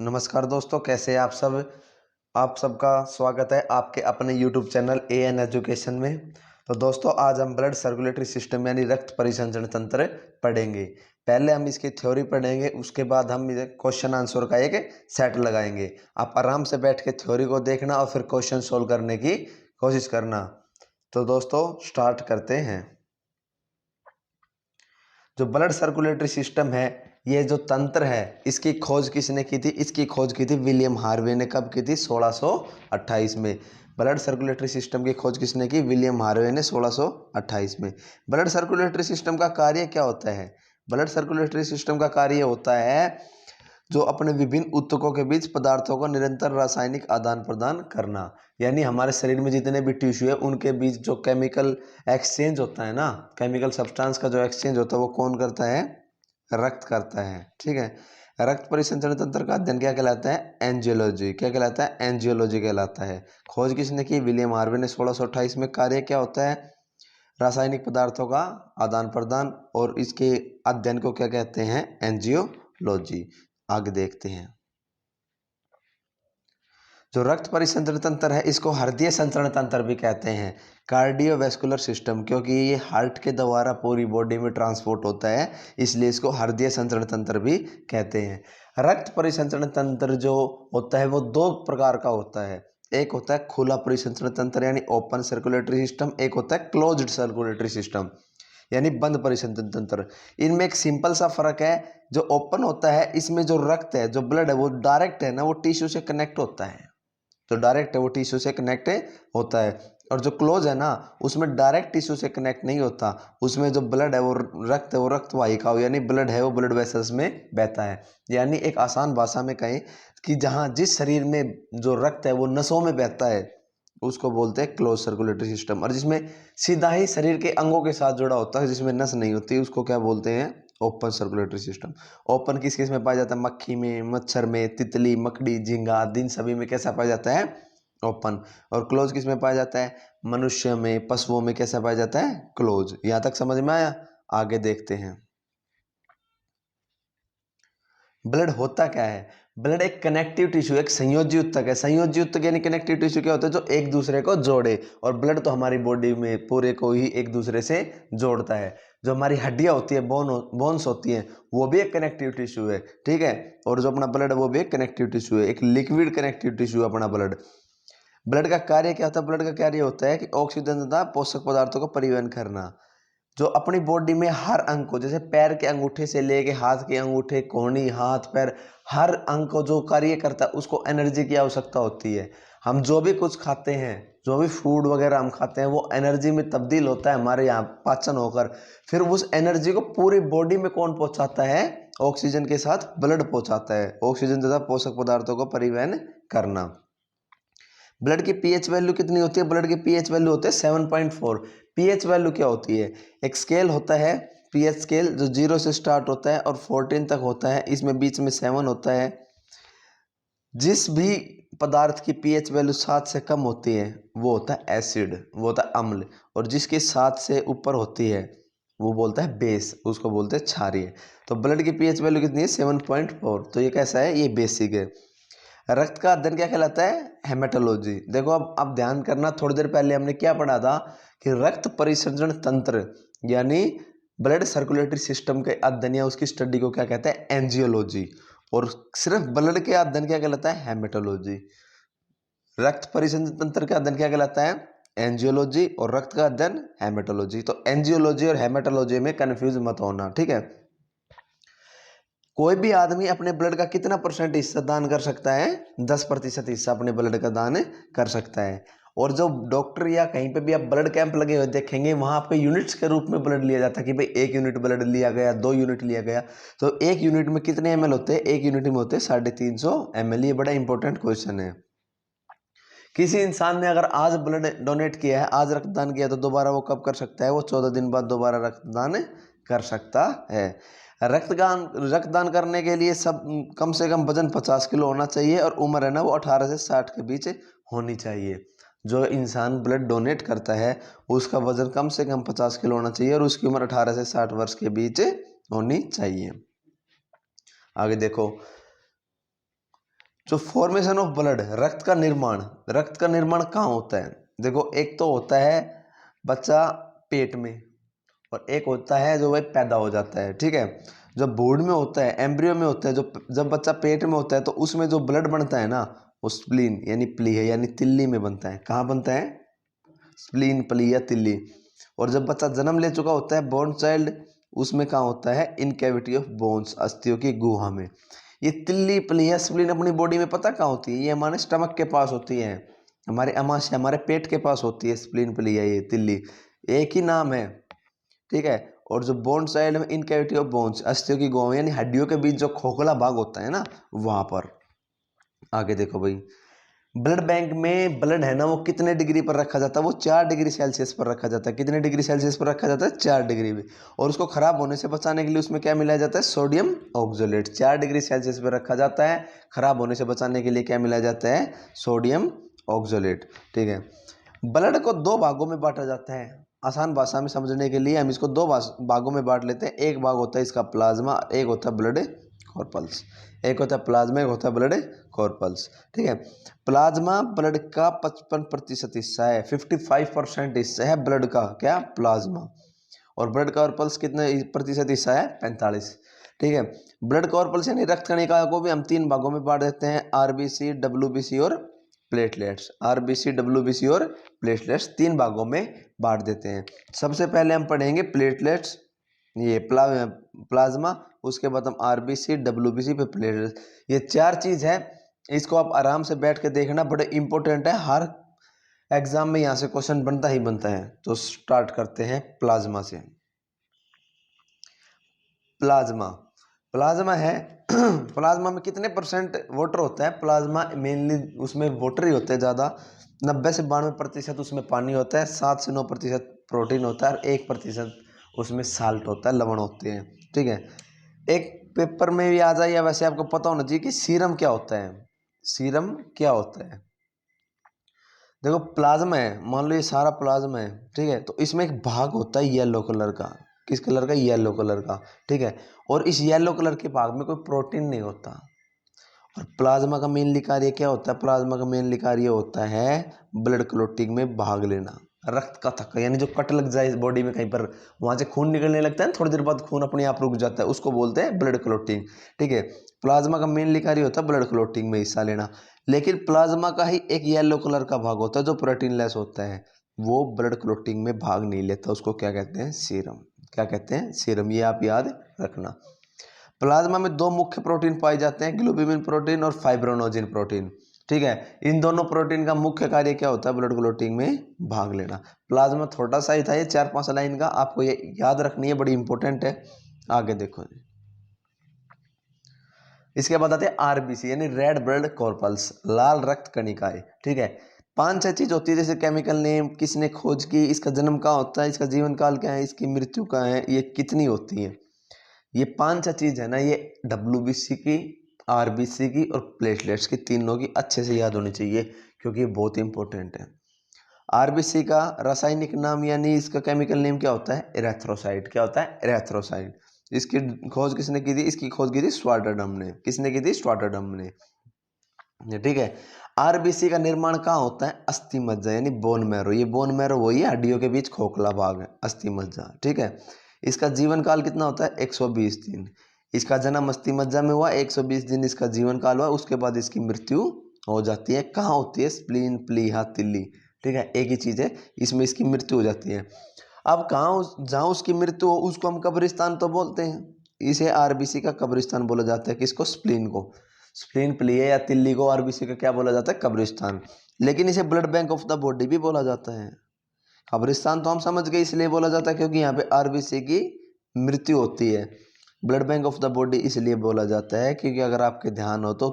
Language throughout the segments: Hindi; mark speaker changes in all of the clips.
Speaker 1: नमस्कार दोस्तों, कैसे हैं आप सब। आप सबका स्वागत है आपके अपने YouTube चैनल AN एजुकेशन में। तो दोस्तों, आज हम ब्लड सर्कुलेटरी सिस्टम यानी रक्त परिसंचरण तंत्र पढ़ेंगे। पहले हम इसकी थ्योरी पढ़ेंगे, उसके बाद हम क्वेश्चन आंसर का एक सेट लगाएंगे। आप आराम से बैठ के थ्योरी को देखना और फिर क्वेश्चन सोल्व करने की कोशिश करना। तो दोस्तों, स्टार्ट करते हैं। जो ब्लड सर्कुलेटरी सिस्टम है, ये जो तंत्र है, इसकी खोज किसने की थी? इसकी खोज की थी विलियम हार्वे ने। कब की थी? 1628 में। ब्लड सर्कुलेटरी सिस्टम की खोज किसने की? विलियम हार्वे ने 1628 में। ब्लड सर्कुलेटरी सिस्टम का कार्य क्या होता है? ब्लड सर्कुलेटरी सिस्टम का कार्य होता है जो अपने विभिन्न ऊतकों के बीच पदार्थों का निरंतर रासायनिक आदान प्रदान करना। यानी हमारे शरीर में जितने भी टिश्यू है उनके बीच जो केमिकल एक्सचेंज होता है ना, केमिकल सब्सटेंस का जो एक्सचेंज होता है वो कौन करता है? रक्त करता है। ठीक है। रक्त परिसंचरण तंत्र का अध्ययन क्या कहलाता है? एंजियोलॉजी। क्या कहलाता है? एंजियोलॉजी कहलाता है। खोज किसने की? विलियम हार्वे ने 1628 में। कार्य क्या होता है? रासायनिक पदार्थों का आदान प्रदान, और इसके अध्ययन को क्या कहते हैं? एंजियोलॉजी। आगे देखते हैं। जो रक्त परिसंचरण तंत्र है इसको हृदय संचरण तंत्र भी कहते हैं, कार्डियोवैस्कुलर सिस्टम, क्योंकि ये हार्ट के द्वारा पूरी बॉडी में ट्रांसपोर्ट होता है, इसलिए इसको हृदय संचरण तंत्र भी कहते हैं। रक्त परिसंचरण तंत्र जो होता है वो दो प्रकार का होता है। एक होता है खुला परिसंचरण तंत्र यानी ओपन सर्कुलेटरी सिस्टम, एक होता है क्लोज्ड सर्कुलेटरी सिस्टम यानी बंद परिसंचरण तंत्र। इनमें एक सिंपल सा फर्क है। जो ओपन होता है इसमें जो रक्त है, जो ब्लड है, वो डायरेक्ट है ना, वो टिश्यू से कनेक्ट होता है। जो डायरेक्ट है वो टिश्यू से कनेक्ट होता है। और जो क्लोज है ना, उसमें डायरेक्ट टिश्यू से कनेक्ट नहीं होता। उसमें जो ब्लड है वो रक्त है, वो रक्त वाहिका यानी ब्लड है वो ब्लड वेसल्स में बहता है। यानी एक आसान भाषा में कहें कि जहाँ जिस शरीर में जो रक्त है वो नसों में बहता है उसको बोलते हैं क्लोज सर्कुलेटरी सिस्टम। और जिसमें सीधा ही शरीर के अंगों के साथ जुड़ा होता है, जिसमें नस नहीं होती, उसको क्या बोलते हैं? Open circulatory system. ओपन किस किस में पाया जाता है? मक्खी में, मच्छर में, तितली, मकड़ी, झींगा आदि इन सभी में कैसा पाया जाता है? ओपन। और क्लोज किस में पाया जाता है? मनुष्य में, पशुओं में कैसा पाया जाता है? क्लोज। यहां तक समझ में आया? आगे देखते हैं। ब्लड होता क्या है? ब्लड एक कनेक्टिव टिश्यू, एक संयोजी ऊतक है। संयोजी ऊतक यानी कनेक्टिव टिश्यू क्या होता है? जो एक दूसरे को जोड़े। और ब्लड तो हमारी बॉडी में पूरे को ही एक दूसरे से जोड़ता है। जो हमारी हड्डियां होती है, बोन्स होती हैं, वो भी एक कनेक्टिव टिश्यू है। ठीक है। और जो अपना ब्लड है वो भी एक कनेक्टिव टिश्यू है, एक लिक्विड कनेक्टिव टिश्यू है अपना ब्लड। ब्लड का कार्य क्या होता है? ब्लड का कार्य होता है कि ऑक्सीजन तथा पोषक पदार्थों का परिवहन करना। जो अपनी बॉडी में हर अंग को, जैसे पैर के अंगूठे से लेके हाथ के अंगूठे, कोहनी, हाथ, पैर, हर अंग को जो कार्य करता है उसको एनर्जी की आवश्यकता होती है। हम जो भी कुछ खाते हैं, जो भी फूड वगैरह हम खाते हैं, वो एनर्जी में तब्दील होता है हमारे यहाँ पाचन होकर। फिर उस एनर्जी को पूरी बॉडी में कौन पहुंचाता है? ऑक्सीजन के साथ ब्लड पहुंचाता है। ऑक्सीजन तथा पोषक पदार्थों को परिवहन करना। ब्लड की पीएच वैल्यू कितनी होती है? ब्लड की पीएच वैल्यू होती है 7.4। पीएच वैल्यू क्या होती है? एक स्केल होता है पीएच स्केल, जो 0 से स्टार्ट होता है और 14 तक होता है। इसमें बीच में 7 होता है। जिस भी पदार्थ की पीएच वैल्यू 7 से कम होती है वो होता है एसिड, वो होता है अम्ल। और जिसकी 7 से ऊपर होती है वो बोलता है बेस, उसको बोलते हैं क्षारीय। तो ब्लड की पीएच वैल्यू कितनी है? 7.4। तो ये कैसा है? ये बेसिक है। रक्त का अध्ययन क्या कहलाता है? हेमेटोलॉजी। देखो, अब ध्यान करना, थोड़ी देर पहले हमने क्या पढ़ा था कि रक्त परिसंचरण तंत्र यानी ब्लड सर्कुलेटरी सिस्टम के अध्ययन या उसकी स्टडी को क्या कहते हैं? एंजियोलॉजी। और सिर्फ ब्लड के अध्ययन क्या कहलाता है? हेमेटोलॉजी। रक्त परिसंचरण तंत्र का अध्ययन क्या कहलाता है? एंजियोलॉजी। और रक्त का अध्ययन हेमेटोलॉजी। तो एंजियोलॉजी और हेमेटोलॉजी में कंफ्यूज मत होना, ठीक है। कोई भी आदमी अपने ब्लड का कितना परसेंट हिस्सा दान कर सकता है? 10% हिस्सा अपने ब्लड का दान कर सकता है। और जो डॉक्टर या कहीं पे भी आप ब्लड कैंप लगे हुए देखेंगे, वहां आपको यूनिट्स के रूप में ब्लड लिया जाता है कि भाई 1 यूनिट ब्लड लिया गया, 2 यूनिट लिया गया। तो 1 यूनिट में कितने ml होते हैं? 1 यूनिट में होते हैं 350 ml। ये बड़ा इंपॉर्टेंट क्वेश्चन है। किसी इंसान ने अगर आज ब्लड डोनेट किया है, आज रक्तदान किया, तो दोबारा वो कब कर सकता है? वो 14 दिन बाद दोबारा रक्तदान कर सकता है। रक्तदान करने के लिए सब कम से कम वजन 50 किलो होना चाहिए और उम्र है ना वो 18 से 60 के बीच होनी चाहिए। जो इंसान ब्लड डोनेट करता है उसका वजन कम से कम 50 किलो होना चाहिए और उसकी उम्र 18 से 60 वर्ष के बीच होनी चाहिए। आगे देखो, जो फॉर्मेशन ऑफ ब्लड, रक्त का निर्माण कहाँ होता है? देखो, एक तो होता है बच्चा पेट में, और एक होता है जो वही पैदा हो जाता है, ठीक है। जो भ्रूण में होता है, एम्ब्रियो में होता है, जो जब बच्चा पेट में होता है तो उसमें जो ब्लड बनता है ना, वो स्प्लीन यानी प्लीहा यानी तिल्ली में बनता है। कहाँ बनता है? स्प्लीन, प्लीहा, तिल्ली। और जब बच्चा जन्म ले चुका होता है, बोर्न चाइल्ड, उसमें कहाँ होता है? इन कैविटी ऑफ बोन्स, अस्थियों की गुहा में। ये तिल्ली, प्लीहा, स्प्लीन अपनी बॉडी में पता कहाँ होती है? ये हमारे स्टमक के पास होती है, हमारे अमाशय, हमारे पेट के पास होती है स्प्लीन, प्लीहा, ये तिल्ली, एक ही नाम है, ठीक है। और जो बोन साइड में इन कैविटी ऑफ बोन्स, अस्थियों की गुहा यानी हड्डियों के बीच जो खोखला भाग होता है ना, वहां पर। आगे देखो भाई, ब्लड बैंक में ब्लड है ना, वो कितने डिग्री पर रखा जाता है? वो 4 डिग्री सेल्सियस पर रखा जाता है। कितने डिग्री सेल्सियस पर रखा जाता है? 4 डिग्री में। और उसको खराब होने से बचाने के लिए उसमें क्या मिलाया जाता है? Sodium oxalate. 4 डिग्री सेल्सियस पर रखा जाता है, खराब होने से बचाने के लिए क्या मिलाया जाता है? सोडियम ऑक्जेलेट, ठीक है। ब्लड को 2 भागों में बांटा जाता है। आसान भाषा में समझने के लिए हम इसको 2 भागों में बांट लेते हैं। एक भाग होता है इसका प्लाज्मा, एक होता है ब्लड कॉर्पल्स। एक होता है प्लाज्मा, एक होता है ब्लड कॉर्पल्स, ठीक है। प्लाज्मा ब्लड का 55% हिस्सा है, 55% हिस्सा है ब्लड का, क्या? प्लाज्मा। और ब्लड कॉर्पल्स कितने प्रतिशत हिस्सा है? 45, ठीक है। ब्लड कॉर्पल्स यानी रक्त कणिका को भी हम 3 भागों में बांट देते हैं, आरबीसी, डब्ल्यूबीसी और प्लेटलेट्स। आरबीसी, डब्ल्यूबीसी और प्लेटलेट्स 3 भागों में बांट देते हैं। सबसे पहले हम पढ़ेंगे प्लेटलेट्स, ये प्लाज्मा, उसके बाद हम आरबीसी, डब्ल्यूबीसी पे प्लेटलेट्स। ये 4 चीज है, इसको आप आराम से बैठ के देखना, बड़े इंपॉर्टेंट है, हर एग्जाम में यहाँ से क्वेश्चन बनता ही बनता है। तो स्टार्ट करते हैं प्लाज्मा से। प्लाज्मा, प्लाज्मा है प्लाज्मा में कितने % वाटर होता है? प्लाज्मा मेनली उसमें वाटर ही होता है ज़्यादा, 90 से 92% उसमें पानी होता है, 7 से 9% प्रोटीन होता है, और 1% उसमें साल्ट होता है, लवण होते हैं, ठीक है। एक पेपर में भी आ जाए, या वैसे आपको पता होना चाहिए कि सीरम क्या होता है। सीरम क्या होता है? देखो, प्लाज्मा है, मान लो ये सारा प्लाज्मा है, ठीक है। तो इसमें एक भाग होता है येलो कलर का। किस कलर का? येलो कलर का, ठीक है। और इस येलो कलर के भाग में कोई प्रोटीन नहीं होता। और प्लाज्मा का मेनली कार्य क्या होता है? प्लाज्मा का मेनली कार्य होता है ब्लड क्लोटिंग में भाग लेना, रक्त का थक्का, यानी जो कट लग जाए बॉडी में कहीं पर, वहां से खून निकलने लगता है, थोड़ी देर बाद खून अपने आप रुक जाता है, उसको बोलते हैं ब्लड क्लोटिंग, ठीक है। प्लाज्मा का मेनली कार्य होता है ब्लड क्लोटिंग में हिस्सा लेना। लेकिन प्लाज्मा का ही एक येलो कलर का भाग होता है जो प्रोटीन लेस होता है, वो ब्लड क्लोटिंग में भाग नहीं लेता, उसको क्या कहते हैं? सीरम। क्या कहते हैं? सीरम। ये आप याद रखना। प्लाज्मा में 2 मुख्य प्रोटीन पाए जाते हैं, ग्लोब्यूलिन प्रोटीन और फाइब्रोनोजिन प्रोटीन, ठीक है। इन दोनों प्रोटीन का मुख्य कार्य क्या होता है? ब्लड क्लोटिंग में भाग लेना। प्लाज्मा थोड़ा सा ही था, ये 4-5 लाइन का, आपको ये याद रखनी है, बड़ी इंपॉर्टेंट है। आगे देखो, इसके बाद आते हैं आरबीसी यानी रेड ब्लड कॉर्पल्स, लाल रक्त कणिकाएं, ठीक है। 5-6 चीज होती है, जैसे केमिकल नेम, किसने खोज की, इसका जन्म कहाँ होता है, इसका जीवन काल क्या है, इसकी मृत्यु कहाँ है, ये कितनी होती है। ये 5-6 चीज है ना, ये डब्ल्यूबीसी की, आरबीसी की और प्लेटलेट्स की, तीनों की अच्छे से याद होनी चाहिए, क्योंकि ये बहुत इंपॉर्टेंट है। आरबीसी का रासायनिक नाम यानी इसका केमिकल नेम क्या होता है? एरेथ्रोसाइट। क्या होता है? एरेथ्रोसाइट। इसकी खोज किसने की थी? इसकी खोज की थी स्वाटरडम ने। किसने की थी? स्वाटरडम ने, ठीक है। आरबीसी का निर्माण कहाँ होता है? अस्थि मज्जा यानी बोन मैरो। ये बोन मैरो वही है, हड्डियों के बीच खोखला भाग है, अस्थि मज्जा, ठीक है। इसका जीवन काल कितना होता है? 120 दिन। इसका जन्म अस्थि मज्जा में हुआ, 120 दिन इसका जीवन काल हुआ, उसके बाद इसकी मृत्यु हो जाती है। कहाँ होती है? स्प्लीन, प्लीहा, तिल्ली, ठीक है, एक ही चीज है, इसमें इसकी मृत्यु हो जाती है। अब जहाँ उसकी मृत्यु हो उसको हम कब्रिस्तान तो बोलते हैं, इसे आरबीसी का कब्रिस्तान बोला जाता है। किसको? स्प्लीन को। स्प्लीन, प्लीहा या तिल्ली को आरबीसी का क्या बोला जाता है? कब्रिस्तान। लेकिन इसे blood bank of the body भी बोला जाता है। कब्रिस्तान तो हम समझ गए, इसलिए बोला जाता है क्योंकि यहाँ पे आरबीसी की मृत्यु होती है। Blood bank of the body इसलिए बोला जाता है क्योंकि अगर आपके ध्यान हो तो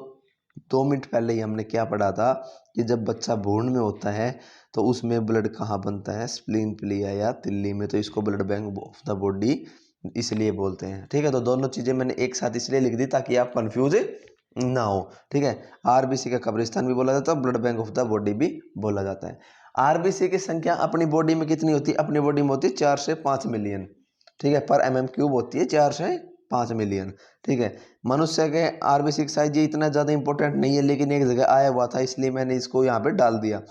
Speaker 1: 2 मिनट पहले ही हमने क्या पढ़ा था कि जब बच्चा भ्रूण में होता है तो उसमें ब्लड कहाँ बनता है? स्प्लीन, प्लीहा या तिल्ली में। तो इसको blood bank of the body इसलिए बोलते हैं, ठीक है। तो दोनों चीजें मैंने एक साथ इसलिए लिख दी ताकि आप कंफ्यूज ना हो, ठीक है। आरबीसी का कब्रिस्तान भी बोला जाता है, blood bank of the body भी बोला जाता है। आरबीसी की संख्या अपनी बॉडी में कितनी होती है? अपनी बॉडी में होती है 4 से 5 मिलियन, ठीक है, पर MM क्यूब होती है 4 से 5 मिलियन। ठीक है, मनुष्य के आरबीसी का साइज ये इतना ज़्यादा इंपॉर्टेंट नहीं है, लेकिन एक जगह आया हुआ था इसलिए मैंने इसको यहाँ पे डाल दिया।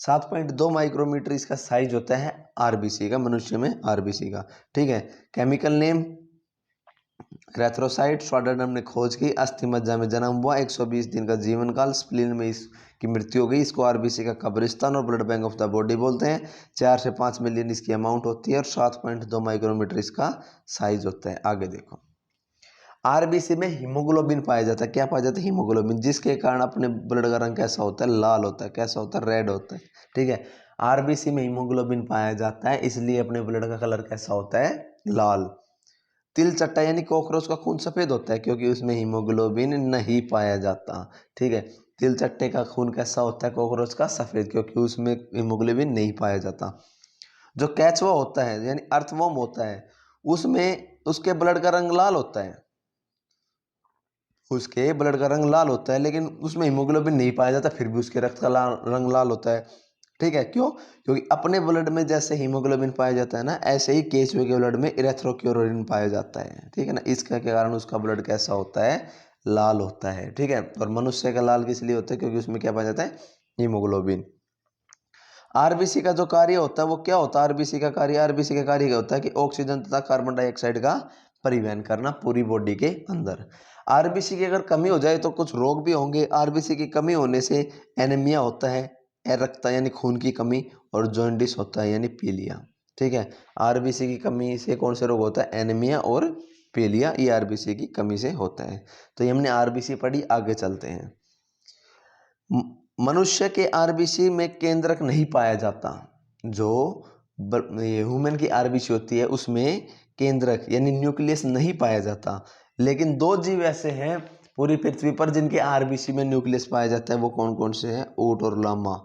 Speaker 1: 7.2 माइक्रोमीटर इसका साइज होता है आरबीसी का, मनुष्य में आरबीसी का। ठीक है, केमिकल नेम एरिथ्रोसाइट, स्वाडरडम ने खोज की, अस्थि मज्जा में जन्म हुआ, 120 दिन का जीवन काल, स्प्लीन में इसकी मृत्यु हो गई। इसको आरबीसी का कब्रिस्तान और blood bank of the body बोलते हैं। 4 से 5 मिलियन इसकी अमाउंट होती है और 7.2 माइक्रोमीटर इसका साइज होता है। आगे देखो, आरबीसी में हीमोग्लोबिन पाया जाता है। क्या पाया जाता है? हीमोग्लोबिन, जिसके कारण अपने ब्लड का रंग कैसा होता है? लाल होता है। कैसा होता है? रेड होता है। ठीक है, आरबीसी में हीमोग्लोबिन पाया जाता है, इसलिए अपने ब्लड का कलर कैसा होता है? लाल। तिल चट्टा यानी कॉकरोच का खून सफेद होता है क्योंकि उसमें हीमोग्लोबिन नहीं पाया जाता। ठीक है, तिल चट्टे का खून कैसा होता है? कॉकरोच का सफेद, क्योंकि उसमें हीमोग्लोबिन नहीं पाया जाता। जो केचुआ होता है यानी अर्थवर्म होता है, उसमें उसके ब्लड का रंग लाल होता है, उसके ब्लड का रंग लाल होता है, लेकिन उसमें हीमोग्लोबिन नहीं पाया जाता, फिर भी उसके रक्त का रंग लाल होता है। ठीक है, क्यों? क्योंकि अपने ब्लड में जैसे हीमोग्लोबिन पाया जाता है ना, ऐसे ही केचुए के ब्लड में इरेथ्रोक्योरिन पाया जाता है। ठीक है ना, इसका के कारण उसका ब्लड कैसा होता है? लाल होता है। ठीक है, और मनुष्य का लाल किस लिए होता है? क्योंकि उसमें क्या पाया जाता है? हीमोग्लोबिन। आरबीसी का जो कार्य होता है वो क्या होता है? आरबीसी का कार्य क्या होता है कि ऑक्सीजन तथा कार्बन डाइऑक्साइड का परिवहन करना पूरी बॉडी के अंदर। आरबीसी की अगर कमी हो जाए तो कुछ रोग भी होंगे। आरबीसी की कमी होने से एनीमिया होता है, अरक्तता यानी खून की कमी, और जॉन्डिस होता है यानी पीलिया। ठीक है, आरबीसी की कमी से कौन से रोग होता है? एनीमिया और पीलिया, ये आरबीसी की कमी से होता है। तो ये हमने आरबीसी पढ़ी। आगे चलते हैं। मनुष्य के आरबीसी में केंद्रक नहीं पाया जाता। जो ह्यूमन की आरबीसी होती है उसमें केंद्रक यानी न्यूक्लियस नहीं पाया जाता, लेकिन 2 जीव ऐसे हैं पूरी पृथ्वी पर जिनके आरबीसी में न्यूक्लियस पाया जाता है। वो कौन कौन से हैं? ऊंट और लामा।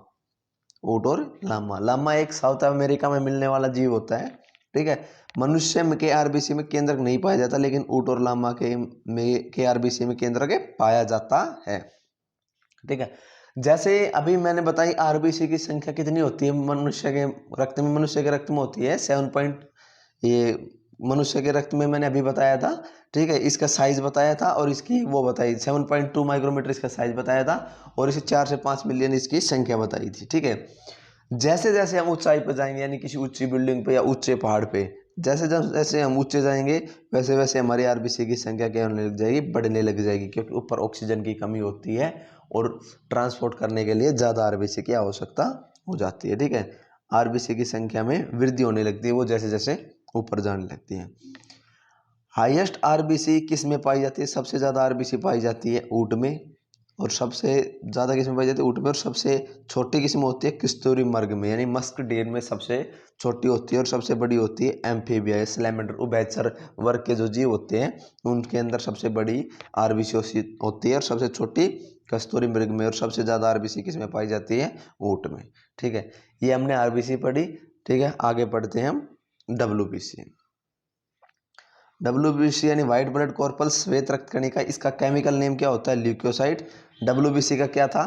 Speaker 1: ऊंट और लामा। लामा एक साउथ अमेरिका में मिलने वाला जीव होता है। ठीक है, मनुष्य के आरबीसी में केंद्रक नहीं पाया जाता, लेकिन ऊंट और लामा के आरबीसी में केंद्रक पाया जाता है। ठीक है, जैसे अभी मैंने बताई आरबीसी की संख्या कितनी होती है मनुष्य के रक्त में? मनुष्य के रक्त में होती है 7 पॉइंट, ये मनुष्य के रक्त में मैंने अभी बताया था। ठीक है, इसका साइज बताया था और इसकी वो बताई 7.2 माइक्रोमीटर इसका साइज बताया था, और इसे 4 से 5 मिलियन इसकी संख्या बताई थी। ठीक है, जैसे जैसे हम ऊंचाई पर जाएंगे यानी किसी ऊंची बिल्डिंग पे या ऊंचे पहाड़ पे, जैसे जैसे हम ऊंचे जाएंगे वैसे वैसे हमारी आरबीसी की संख्या क्या होने लग जाएगी? बढ़ने लग जाएगी, क्योंकि ऊपर ऑक्सीजन की कमी होती है और ट्रांसपोर्ट करने के लिए ज़्यादा आरबीसी की आवश्यकता हो जाती है। ठीक है, आरबीसी की संख्या में वृद्धि होने लगती है वो जैसे जैसे ऊपर जाने लगती है। हाईएस्ट आरबीसी किस में पाई जाती है? सबसे ज़्यादा आरबीसी पाई जाती है ऊँट में, और सबसे ज़्यादा किस में पाई जाती है? ऊँट में। और सबसे छोटी किस्म होती है कस्तूरी मृग में, यानी मस्क डीर में सबसे छोटी होती है, और सबसे बड़ी होती है एम्फीबिया या सैलेमेंडर, उभयचर वर्ग के जो जीव होते हैं उनके अंदर सबसे बड़ी आरबीसी होती है और सबसे छोटी कस्तूरी मृग में, और सबसे ज़्यादा आरबीसी किस में पाई जाती है? ऊँट में। ठीक है, ये हमने आरबीसी पढ़ी। ठीक है, आगे पढ़ते हैं हम डब्ल्यूबीसी। डब्ल्यूबीसी यानी व्हाइट ब्लड कॉर्पल, श्वेत रक्त कणिका। इसका केमिकल नेम क्या होता है? ल्यूकोसाइट। डब्ल्यूबीसी का क्या था?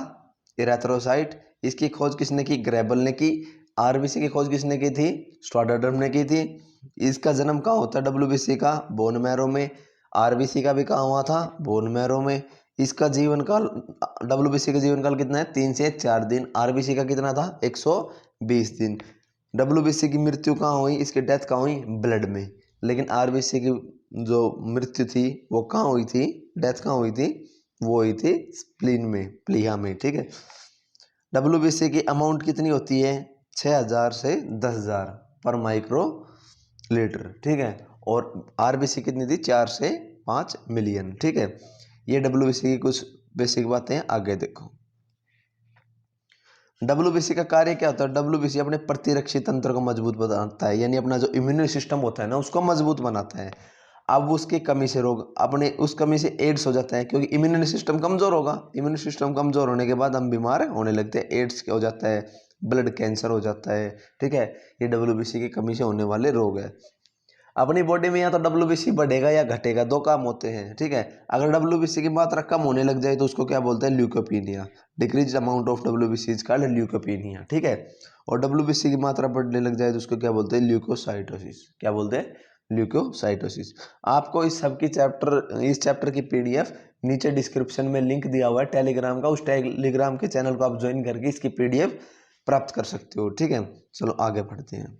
Speaker 1: इरेथ्रोसाइट। इसकी खोज किसने की? ग्रेबल ने की। आरबीसी की खोज किसने की थी? स्टोडाडर्म ने की थी। इसका जन्म कहाँ होता है डब्ल्यूबीसी का? बोन मैरो में। आरबीसी का भी कहाँ हुआ था? बोन मैरो में। इसका जीवन काल, डब्ल्यूबीसी का जीवन काल कितना है? 3 से 4 दिन। आरबीसी का कितना था? 120 दिन। डब्ल्यूबीसी की मृत्यु कहाँ हुई? इसकी डेथ कहाँ हुई? ब्लड में। लेकिन आरबीसी की जो मृत्यु थी वो कहाँ हुई थी? डेथ कहाँ हुई थी? वो हुई थी स्प्लीन में, प्लीहा में। ठीक है, डब्ल्यूबीसी की अमाउंट कितनी होती है? 6000 से 10,000 पर माइक्रो लीटर। ठीक है, और आरबीसी कितनी थी? 4 से 5 मिलियन। ठीक है, ये डब्ल्यूबीसी की कुछ बेसिक बातें हैं। आगे देखो, डब्ल्यूबीसी का कार्य क्या होता है? डब्ल्यूबीसी अपने प्रतिरक्षी तंत्र को मजबूत बनाता है, यानी अपना जो इम्यून सिस्टम होता है ना उसको मजबूत बनाता है। अब उसकी कमी से रोग, अपने उस कमी से एड्स हो जाता है, क्योंकि इम्यून सिस्टम कमजोर होगा। इम्यून सिस्टम कमजोर होने के बाद हम बीमार होने लगते हैं। एड्स हो जाता है, ब्लड कैंसर हो जाता है। ठीक है, ये डब्ल्यूबीसी की कमी से होने वाले रोग है। अपनी बॉडी में या तो डब्ल्यूबीसी बढ़ेगा या घटेगा, 2 काम होते हैं। ठीक है, अगर डब्ल्यूबीसी की मात्रा कम होने लग जाए तो उसको क्या बोलते हैं? Leucopenia. Decrease amount of WBC is called leucopenia. ठीक है, और डब्ल्यूबीसी की मात्रा बढ़ने लग जाए तो उसको क्या बोलते हैं? ल्यूकोसाइटोसिस। क्या बोलते हैं? ल्यूकोसाइटोसिस। आपको इस चैप्टर की पीडीएफ नीचे डिस्क्रिप्शन में लिंक दिया हुआ है टेलीग्राम का, उस टेलीग्राम के चैनल को आप ज्वाइन करके इसकी पीडीएफ प्राप्त कर सकते हो। ठीक है, चलो आगे बढ़ते हैं।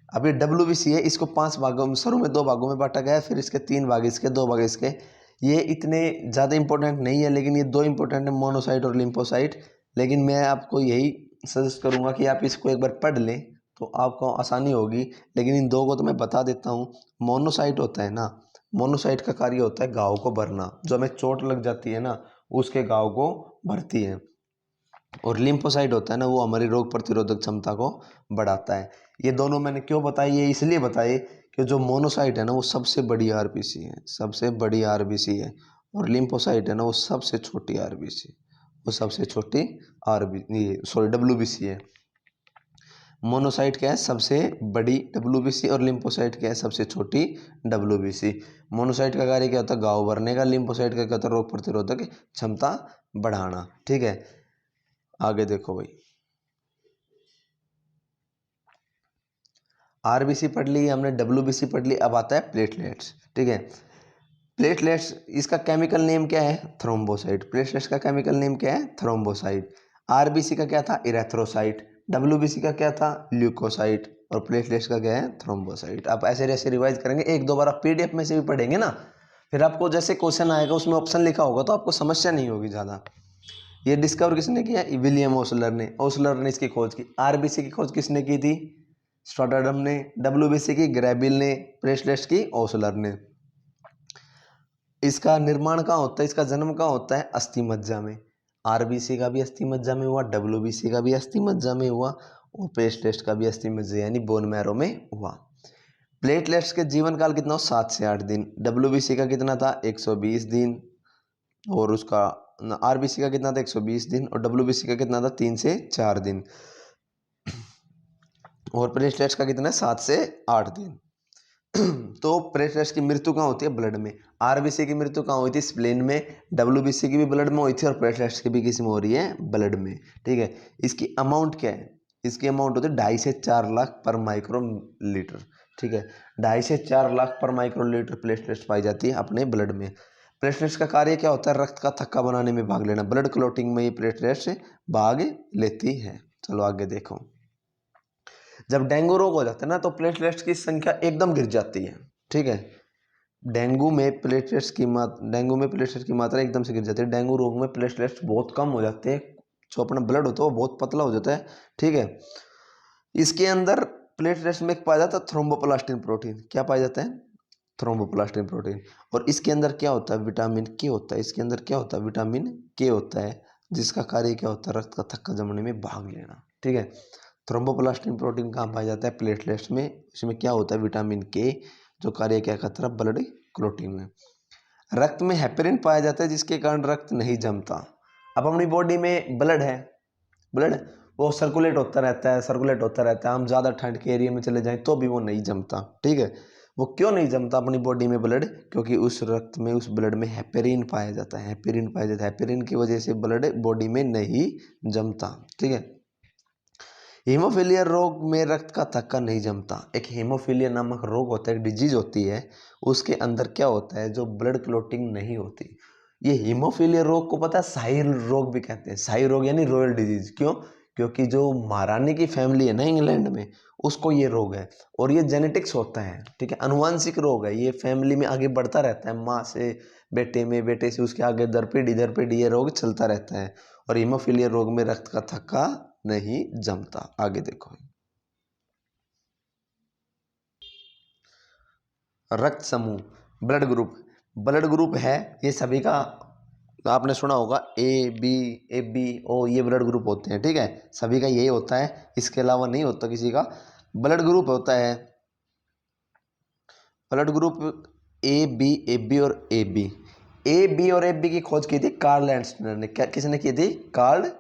Speaker 1: अब ये WBC है, इसको 5 भागों में, शुरू में 2 भागों में बांटा गया है, फिर इसके 3 भाग इसके, 2 भाग इसके। ये इतने ज़्यादा इंपॉर्टेंट नहीं है, लेकिन ये 2 इंपॉर्टेंट है, मोनोसाइट और लिम्फोसाइट। लेकिन मैं आपको यही सजेस्ट करूंगा कि आप इसको एक बार पढ़ लें तो आपको आसानी होगी। लेकिन इन 2 को तो मैं बता देता हूँ। मोनोसाइट होता है ना, मोनोसाइट का कार्य होता है घाव को भरना, जो हमें चोट लग जाती है ना उसके घाव को भरती है। और लिम्फोसाइट होता है ना, वो हमारी रोग प्रतिरोधक क्षमता को बढ़ाता है। ये दोनों मैंने क्यों बताई, ये इसलिए बताए कि जो मोनोसाइट है ना वो सबसे बड़ी आरबीसी है, सबसे बड़ी आरबीसी है। और लिम्फोसाइट है ना वो सबसे छोटी आरबीसी, वो सबसे छोटी डब्ल्यूबीसी है। मोनोसाइट क्या है, सबसे बड़ी डब्ल्यूबीसी, और लिम्फोसाइट क्या है, सबसे छोटी डब्ल्यूबीसी। मोनोसाइट का कार्य क्या होता है, घाव भरने का। लिम्फोसाइट का क्या होता है, रोग प्रतिरोधक क्षमता बढ़ाना। ठीक है, आगे देखो भाई। आरबीसी पढ़ ली हमने, डब्ल्यूबीसी पढ़ ली, अब आता है प्लेटलेट्स। ठीक है, प्लेटलेट्स, इसका केमिकल नेम क्या है, थ्रोम्बोसाइट। प्लेटलेट्स का केमिकल नेम क्या है, थ्रोम्बोसाइट। आरबीसी का क्या था, इरेथ्रोसाइट। डब्ल्यूबीसी का क्या था, ल्यूकोसाइट। और प्लेटलेट्स का क्या है, थ्रोम्बोसाइट। आप ऐसे जैसे रिवाइज करेंगे, एक दो बार आप पीडीएफ में से भी पढ़ेंगे ना, फिर आपको जैसे क्वेश्चन आएगा उसमें ऑप्शन लिखा होगा तो आपको समस्या नहीं होगी ज़्यादा। ये डिस्कवर किसने किया, विलियम ओसलर ने। ओसलर ने इसकी खोज की। आरबीसी की खोज किसने की थी, स्टोटरडम ने। डब्ल्यूबीसी की ग्रेबिल ने। प्लेटलेट्स की ओसलर ने। इसका निर्माण कहाँ होता है, इसका जन्म कहाँ होता है, अस्थि मज्जा में। आरबीसी का भी अस्थि मज्जा में हुआ, डब्ल्यूबीसी का भी अस्थि मज्जा में हुआ, और प्लेटलेट्स का भी अस्थि मज्जा यानी बोन मैरो में हुआ। प्लेटलेट्स के जीवन काल कितना हो, 7 से 8 दिन। डब्ल्यूबीसी का कितना था, 120 दिन। और उसका आरबीसी का कितना था, 120 दिन। और डब्ल्यूबीसी का कितना था, 3 से 4 दिन। और प्लेटलेट्स का कितना है, 7 से 8 दिन। तो प्लेटलेट्स की मृत्यु कहाँ होती है, ब्लड में। आरबीसी की मृत्यु कहाँ हुई थी, स्प्लेन में। डब्ल्यूबीसी की भी ब्लड में हुई थी, और प्लेटलेट्स की भी किसी में हो रही है, ब्लड में। ठीक है, इसकी अमाउंट क्या है, इसकी अमाउंट होती है 2.5 से 4 लाख पर माइक्रो लीटर। ठीक है, 2.5 से 4 लाख पर माइक्रो लीटर प्लेटलेट्स पाई जाती है अपने ब्लड में। प्लेटलेट्स का कार्य क्या होता है, रक्त का थक्का बनाने में भाग लेना। ब्लड क्लॉटिंग में ये प्लेटलेट्स भाग लेती है। चलो आगे देखो। जब डेंगू रोग हो जाता है ना तो प्लेटलेट्स की संख्या एकदम गिर जाती है। ठीक है, डेंगू में प्लेटलेट्स की मात्रा एकदम से गिर जाती है। डेंगू रोग में प्लेटलेट्स बहुत कम हो जाते हैं, जो अपना ब्लड होता है वो बहुत पतला हो जाता है। ठीक है, इसके अंदर प्लेटलेट्स में पाया जाता है थ्रोम्बोप्लास्टिन प्रोटीन। क्या पाया जाता है, थ्रोम्बोप्लास्टिन प्रोटीन। और इसके अंदर क्या होता है, विटामिन के होता है। इसके अंदर क्या होता है, विटामिन के होता है, जिसका कार्य क्या होता है, रक्त का थक्का जमाने में भाग लेना। ठीक है, थ्रोम्बोप्लास्टिन प्रोटीन कहाँ पाया जाता है, प्लेटलेट्स में। इसमें क्या होता है, विटामिन के, जो कार्य क्या करता है, ब्लड क्लॉटिंग में। रक्त में हेपेरिन पाया जाता है, जिसके कारण रक्त नहीं जमता। अब अपनी बॉडी में ब्लड है, ब्लड वो सर्कुलेट होता रहता है। हम ज़्यादा ठंड के एरिया में चले जाएं तो भी वो नहीं जमता। ठीक है, वो क्यों नहीं जमता अपनी बॉडी में ब्लड, क्योंकि उस रक्त में, उस ब्लड में हेपेरिन पाया जाता है। हेपेरिन पाया जाता है, हेपेरिन की वजह से ब्लड बॉडी में नहीं जमता। ठीक है, हीमोफीलिया रोग में रक्त का थक्का नहीं जमता। एक हीमोफीलिया नामक रोग होता है, एक डिजीज होती है, उसके अंदर क्या होता है, जो ब्लड क्लॉटिंग नहीं होती। ये हीमोफीलिया रोग को पता है शाही रोग भी कहते हैं। शाही रोग यानी रॉयल डिजीज। क्यों, क्योंकि जो महारानी की फैमिली है ना इंग्लैंड में, उसको ये रोग है। और ये जेनेटिक्स होता है। ठीक है, अनुवांशिक रोग है, ये फैमिली में आगे बढ़ता रहता है, माँ से बेटे में, बेटे से उसके आगे दर पीढ़ी ये रोग चलता रहता है। और हीमोफीलिया रोग में रक्त का थक्का नहीं जमता। आगे देखो, रक्त समूह, ब्लड ग्रुप है, ये सभी का आपने सुना होगा, ए बी ओ, ये ब्लड ग्रुप होते हैं। ठीक है, सभी का यही होता है, इसके अलावा नहीं होता किसी का। ब्लड ग्रुप होता है, ब्लड ग्रुप ए बी और ए बी की खोज की थी कार्ल लैंडस्टीनर ने। किसने की थी, कार्ल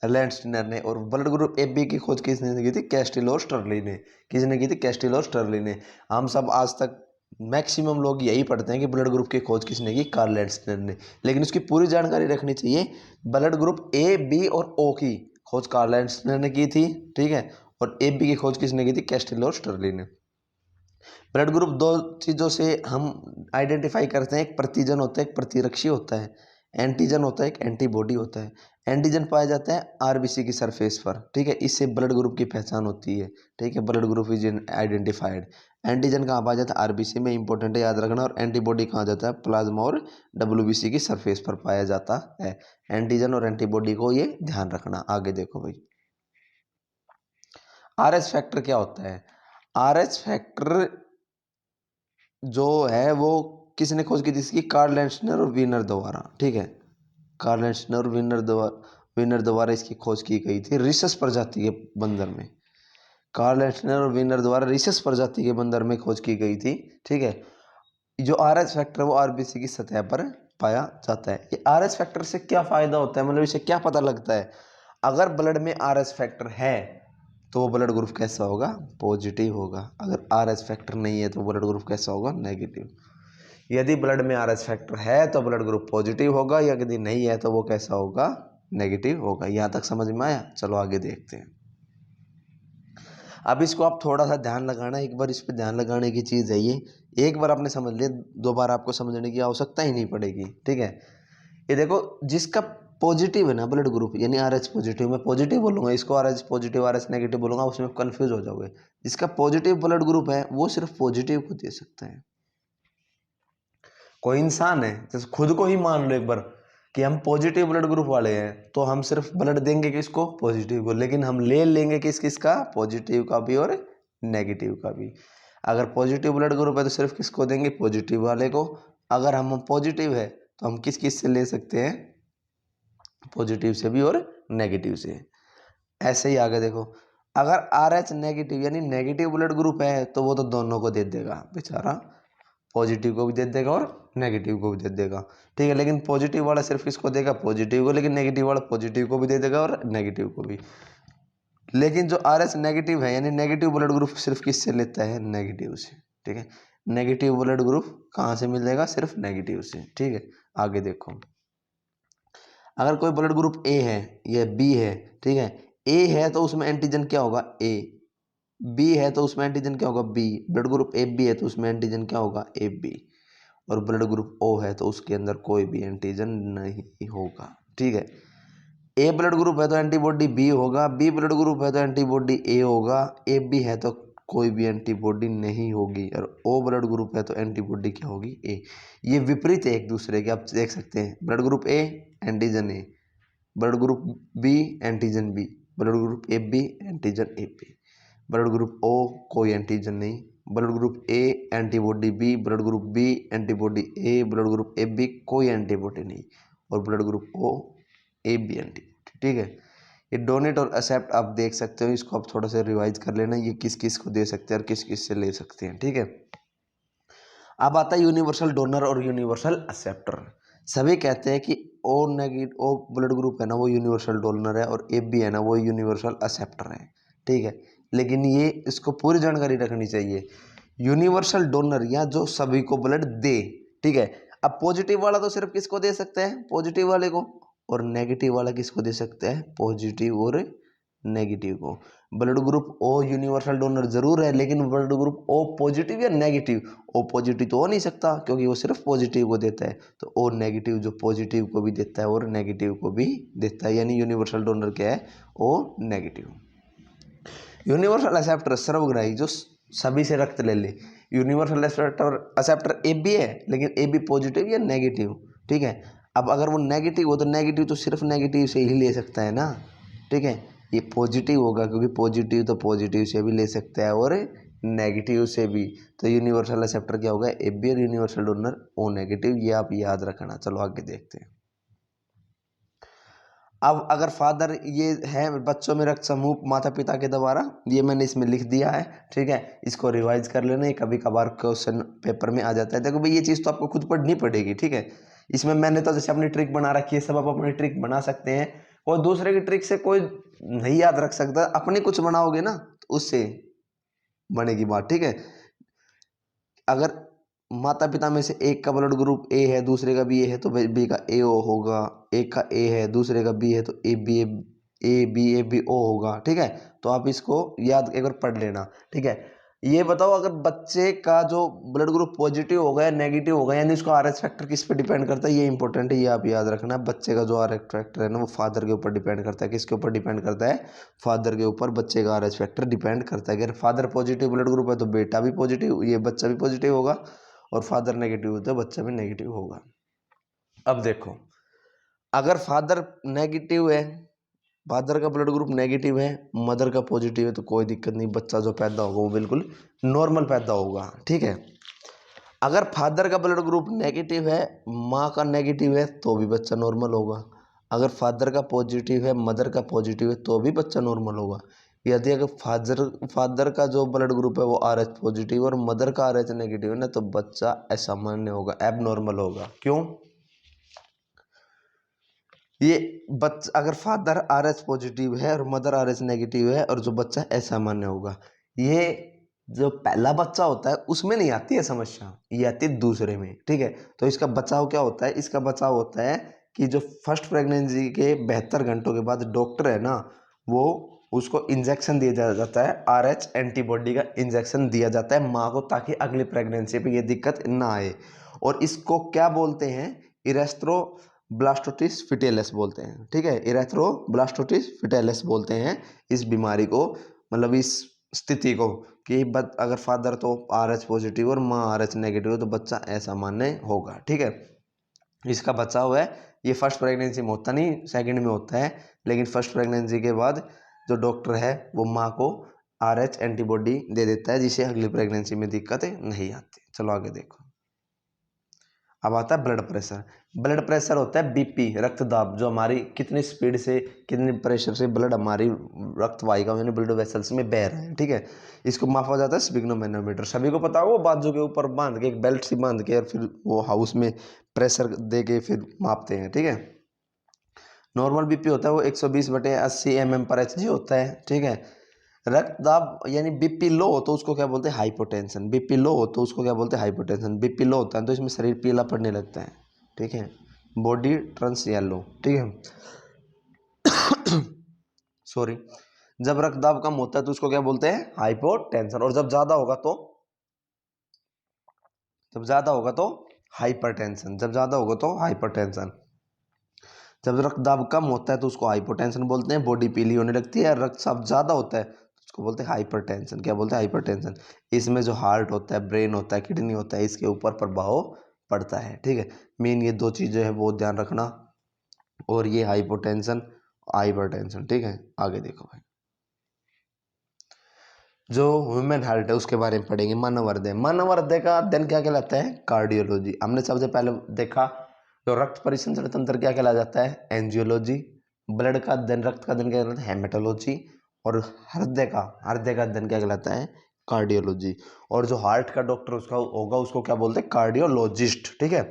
Speaker 1: लैंडस्टीनर ने। और ब्लड ग्रुप ए बी की खोज किसने की थी, कैस्टिलो स्टर्ली ने। किसने की थी, कैस्टिलो स्टर्ली ने। हम सब आज तक मैक्सिमम लोग यही पढ़ते हैं कि ब्लड ग्रुप की खोज किसने की, कार्ल लैंडस्टीनर ने। लेकिन उसकी पूरी जानकारी रखनी चाहिए। ब्लड ग्रुप ए बी और ओ की खोज कार्ल लैंडस्टीनर ने की थी। ठीक है, और ए बी की खोज किसने की थी? कैस्टिलो और स्टर्ली ने। ब्लड ग्रुप दो चीज़ों से हम आइडेंटिफाई करते हैं, एक प्रतिजन होता है, एक प्रतिरक्षी होता है। एंटीजन होता है, एक एंटीबॉडी होता है। एंटीजन पाया जाता है आरबीसी की सरफेस पर, ठीक है, इससे ब्लड ग्रुप की पहचान होती है, ठीक है, blood group is identified. Antigen कहाँ पाया जाता है? आरबीसी में, इंपॉर्टेंट है याद रखना। और एंटीबॉडी कहाँ जाता है? प्लाज्मा और डब्ल्यूबीसी की सरफेस पर पाया जाता है। एंटीजन और एंटीबॉडी को ये ध्यान रखना। आगे देखो भाई, आर एच फैक्टर क्या होता है? आर एच फैक्टर जो है वो किसने खोज की थी इसकी? कार्ल लैंसनर और वीनर द्वारा, ठीक है, कार्ल लैंसनर और वीनर द्वारा इसकी खोज की गई थी रिसस प्रजाति के बंदर में। कार्ल लैंसनर और वीनर द्वारा रिसस प्रजाति के बंदर में खोज की गई थी, ठीक है। जो आर एच फैक्टर है वो आरबीसी की सतह पर पाया जाता है। ये आर एच फैक्टर से क्या फायदा होता है, मतलब इसे क्या पता लगता है? अगर ब्लड में आर एच फैक्टर है तो वो ब्लड ग्रुप कैसा होगा? पॉजिटिव होगा। अगर आर एच फैक्टर नहीं है तो ब्लड ग्रुप कैसा होगा? नेगेटिव। यदि ब्लड में आर एच फैक्टर है तो ब्लड ग्रुप पॉजिटिव होगा, या यदि नहीं है तो वो कैसा होगा? नेगेटिव होगा। यहाँ तक समझ में आया? चलो आगे देखते हैं। अब इसको आप थोड़ा सा ध्यान लगाना, एक बार इस पर ध्यान लगाने की चीज़ है ये। एक बार आपने समझ लिया, दोबारा आपको समझने की आवश्यकता ही नहीं पड़ेगी, ठीक है। ये देखो, जिसका पॉजिटिव है ना ब्लड ग्रुप, यानी आर एच पॉजिटिव, मैं पॉजिटिव बोलूंगा इसको, R H positive R H negative बोलूंगा, उसमें कंफ्यूज हो जाओगे। जिसका पॉजिटिव ब्लड ग्रुप है वो सिर्फ पॉजिटिव को दे सकता है। कोई इंसान है, जैसे खुद को ही मान लो एक बार कि हम पॉजिटिव ब्लड ग्रुप वाले हैं, तो हम सिर्फ ब्लड देंगे किसको? पॉजिटिव को। लेकिन हम ले लेंगे किस किसका? पॉजिटिव का भी और नेगेटिव का भी। अगर पॉजिटिव ब्लड ग्रुप है तो सिर्फ किसको देंगे? पॉजिटिव वाले को। अगर हम पॉजिटिव है तो हम किस किस से ले सकते हैं? पॉजिटिव से भी और नेगेटिव से। ऐसे ही आगे देखो, अगर आर एच नेगेटिव यानी नेगेटिव ब्लड ग्रुप है तो वो तो दोनों को दे देगा बेचारा, पॉजिटिव को भी दे देगा और नेगेटिव को भी दे देगा, ठीक है। लेकिन पॉजिटिव वाला सिर्फ किसको देगा? पॉजिटिव को। लेकिन नेगेटिव वाला पॉजिटिव को भी दे देगा और नेगेटिव को भी। लेकिन जो आर एच नेगेटिव है यानी नेगेटिव ब्लड ग्रुप सिर्फ किससे लेता है? नेगेटिव से, ठीक है। नेगेटिव ब्लड ग्रुप कहाँ से मिलेगा? सिर्फ नेगेटिव से, ठीक है। आगे देखो, अगर कोई ब्लड ग्रुप ए है या बी है, ठीक है, ए है तो उसमें एंटीजन क्या होगा? ए। बी है तो उसमें एंटीजन क्या होगा? B. Blood group A B है तो उसमें एंटीजन क्या होगा? A B. और ब्लड ग्रुप ओ है तो उसके अंदर कोई भी एंटीजन नहीं होगा, ठीक है। ए ब्लड ग्रुप है तो एंटीबॉडी बी होगा, बी ब्लड ग्रुप है तो एंटीबॉडी ए होगा, ए बी है तो कोई भी एंटीबॉडी नहीं होगी, और ओ ब्लड ग्रुप है तो एंटीबॉडी क्या होगी? ए। ये विपरीत है एक दूसरे के, आप देख सकते हैं। Blood group A antigen A, blood group B antigen B, blood group A B antigen A B, blood group O कोई एंटीजन नहीं, blood group A antibody B, blood group B antibody A, blood group A B कोई एंटीबॉडी नहीं, और blood group O A B antibody, ठीक है। ये डोनेट और एक्सेप्ट आप देख सकते हो, इसको आप थोड़ा सा रिवाइज कर लेना, ये किस किस को दे सकते हैं और किस किस से ले सकते हैं, ठीक है। अब आता है यूनिवर्सल डोनर और यूनिवर्सल एक्सेप्टर। सभी कहते हैं कि O negative O blood group है ना वो यूनिवर्सल डोनर है, और ए बी है ना वो यूनिवर्सल एक्सेप्टर है, ठीक है। लेकिन ये इसको पूरी जानकारी रखनी चाहिए। यूनिवर्सल डोनर या जो सभी को ब्लड दे, ठीक है। अब पॉजिटिव वाला तो सिर्फ किसको दे सकते हैं? पॉजिटिव वाले को। और नेगेटिव वाला किसको दे सकते हैं? पॉजिटिव और नेगेटिव को। Blood group O universal donor जरूर है, लेकिन ब्लड ग्रुप ओ पॉजिटिव या नेगेटिव? ओ पॉजिटिव तो हो नहीं सकता क्योंकि वो सिर्फ पॉजिटिव को देता है, तो ओ नेगेटिव जो पॉजिटिव को भी देता है और नेगेटिव को भी देता है, यानी यूनिवर्सल डोनर क्या है? O negative. यूनिवर्सल एक्सेप्टर सर्वग्राही जो सभी से रक्त ले ले। यूनिवर्सल एक्सेप्टर ए बी है, लेकिन ए बी पॉजिटिव या नेगेटिव, ठीक है। अब अगर वो नेगेटिव हो तो नेगेटिव तो सिर्फ नेगेटिव से ही ले सकता है ना, ठीक है। ये पॉजिटिव होगा क्योंकि पॉजिटिव तो पॉजिटिव से भी ले सकता है और नेगेटिव से भी। तो यूनिवर्सल एक्सेप्टर क्या होगा? ए बी, और यूनिवर्सल डोनर ओ नेगेटिव। ये आप याद रखना। चलो आगे देखते हैं। अब अगर फादर ये है बच्चों में रक्त समूह माता पिता के द्वारा, ये मैंने इसमें लिख दिया है, ठीक है। इसको रिवाइज कर लेना, ये कभी कभार क्वेश्चन पेपर में आ जाता है। देखो भाई ये चीज़ तो आपको खुद पढ़नी पड़ेगी, ठीक है। इसमें मैंने तो जैसे अपनी ट्रिक बना रखी है, सब आप अपनी ट्रिक बना सकते हैं। और दूसरे की ट्रिक से कोई नहीं याद रख सकता, अपनी कुछ बनाओगे ना तो उससे बनेगी बात, ठीक है। अगर माता पिता में से एक का ब्लड ग्रुप ए है, दूसरे का बी ए है, तो बी का ए ओ होगा। एक का ए है दूसरे का बी है तो A B A A B O होगा, ठीक है। तो आप इसको याद एक बार पढ़ लेना, ठीक है। ये बताओ अगर बच्चे का जो ब्लड ग्रुप पॉजिटिव होगा या नेगेटिव होगा, यानी इसको आर एच फैक्टर किस पे डिपेंड करता है, ये इंपॉर्टेंट है, ये आप याद रखना। बच्चे का जो आर एच फैक्टर है ना वो फादर के ऊपर डिपेंड करता है। किसके ऊपर डिपेंड करता है? फादर के ऊपर बच्चे का आर एच फैक्टर डिपेंड करता है। अगर फादर पॉजिटिव ब्लड ग्रुप है तो बेटा भी पॉजिटिव, ये बच्चा भी पॉजिटिव होगा, और फादर नेगेटिव होता है बच्चा भी नेगेटिव होगा। अब देखो, अगर फादर नेगेटिव है, फादर का ब्लड ग्रुप नेगेटिव है, मदर का पॉजिटिव है, तो कोई दिक्कत नहीं, बच्चा जो पैदा होगा वो बिल्कुल नॉर्मल पैदा होगा, ठीक है। अगर फादर का ब्लड ग्रुप नेगेटिव है, माँ का नेगेटिव है, तो भी बच्चा नॉर्मल होगा। अगर फादर का पॉजिटिव है, मदर का पॉजिटिव है, तो भी बच्चा नॉर्मल होगा। यदि अगर फादर का जो ब्लड ग्रुप है वो आर एच पॉजिटिव और मदर का आर एच नेगेटिव है ना, तो बच्चा असामान्य होगा, एबनॉर्मल होगा। क्यों? ये बच्चा अगर फादर आर एच पॉजिटिव है और मदर आर एच नेगेटिव है, और जो बच्चा असामान्य होगा, ये जो पहला बच्चा होता है उसमें नहीं आती है समस्या, ये आती है दूसरे में, ठीक है। तो इसका बचाव क्या होता है? इसका बचाव होता है कि जो फर्स्ट प्रेगनेंसी के 72 घंटों के बाद डॉक्टर है ना, वो उसको इंजेक्शन दिया जाता है, आर एच एंटीबॉडी का इंजेक्शन दिया जाता है माँ को, ताकि अगली प्रेगनेंसी पे ये दिक्कत ना आए। और इसको क्या बोलते हैं? इरेस्ट्रो ब्लास्टोटिस फिटेलस बोलते हैं, ठीक है। इरेथ्रोब्लास्टोटिस फिटेलस बोलते हैं इस बीमारी को, मतलब इस स्थिति को, कि अगर फादर तो आर एच पॉजिटिव और माँ आर एच नेगेटिव तो बच्चा असामान्य होगा, ठीक है। इसका बचाव है, ये फर्स्ट प्रेगनेंसी में होता नहीं, सेकंड में होता है, लेकिन फर्स्ट प्रेगनेंसी के बाद जो डॉक्टर है वो माँ को आर एच एंटीबॉडी दे देता है, जिससे अगली प्रेगनेंसी में दिक्कतें नहीं आती। चलो आगे देखो। अब आता है ब्लड प्रेशर। ब्लड प्रेशर होता है बीपी, रक्तदाब, जो हमारी कितनी स्पीड से कितने प्रेशर से ब्लड हमारी रक्त वाहिका यानी ब्लड वेसल्स में बह रहा है, ठीक है। इसको मापा जाता है स्पिग्नोमेनोमीटर, सभी को पता होगा, बाजू के ऊपर बांध के एक बेल्ट सी बांध के और फिर वो हाउस में प्रेशर दे के फिर मापते हैं, ठीक है। नॉर्मल बीपी होता है वो 120/80 mm/Hg होता है, ठीक है। रक्तदाब यानी बीपी लो हो तो उसको क्या बोलते हैं? हाइपोटेंशन। बीपी लो हो तो उसको क्या बोलते हैं? हाइपोटेंशन। बीपी लो होता है तो इसमें शरीर पीला पड़ने लगता है, ठीक है, बॉडी टर्न्स येलो, ठीक है। सॉरी। जब रक्तदाब कम होता है तो उसको क्या बोलते हैं? हाइपोटेंशन। और जब ज्यादा होगा तो हाइपरटेंशन। जब ज्यादा होगा तो हाइपरटेंशन। जब रक्तदाब कम होता है तो उसको हाइपोटेंशन बोलते हैं, बॉडी पीली होने लगती है। रक्तचाप ज़्यादा होता है तो उसको बोलते हैं हाइपरटेंशन। क्या बोलते हैं? हाइपरटेंशन। इसमें जो हार्ट होता है, ब्रेन होता है, किडनी होता है, इसके ऊपर प्रभाव पड़ता है, ठीक है। मेन ये दो चीज़ें हैं वो ध्यान रखना, और ये हाइपोटेंशन, हाइपरटेंशन, ठीक है। आगे देखो भाई, जो ह्यूमन हार्ट है उसके बारे में पढ़ेंगे। मानव हृदय, मानव हृदय का अध्ययन क्या कहलाता है? कार्डियोलॉजी। हमने सबसे पहले देखा तो रक्त परिसंचरण तंत्र क्या कहला जाता है? एंजियोलॉजी। ब्लड का अध्ययन, रक्त का अध्ययन क्या कहलाता है? हेमेटोलॉजी। और हृदय का अध्ययन क्या कहलाता है? कार्डियोलॉजी। और जो हार्ट का डॉक्टर उसका होगा उसको क्या बोलते हैं? कार्डियोलॉजिस्ट, ठीक है।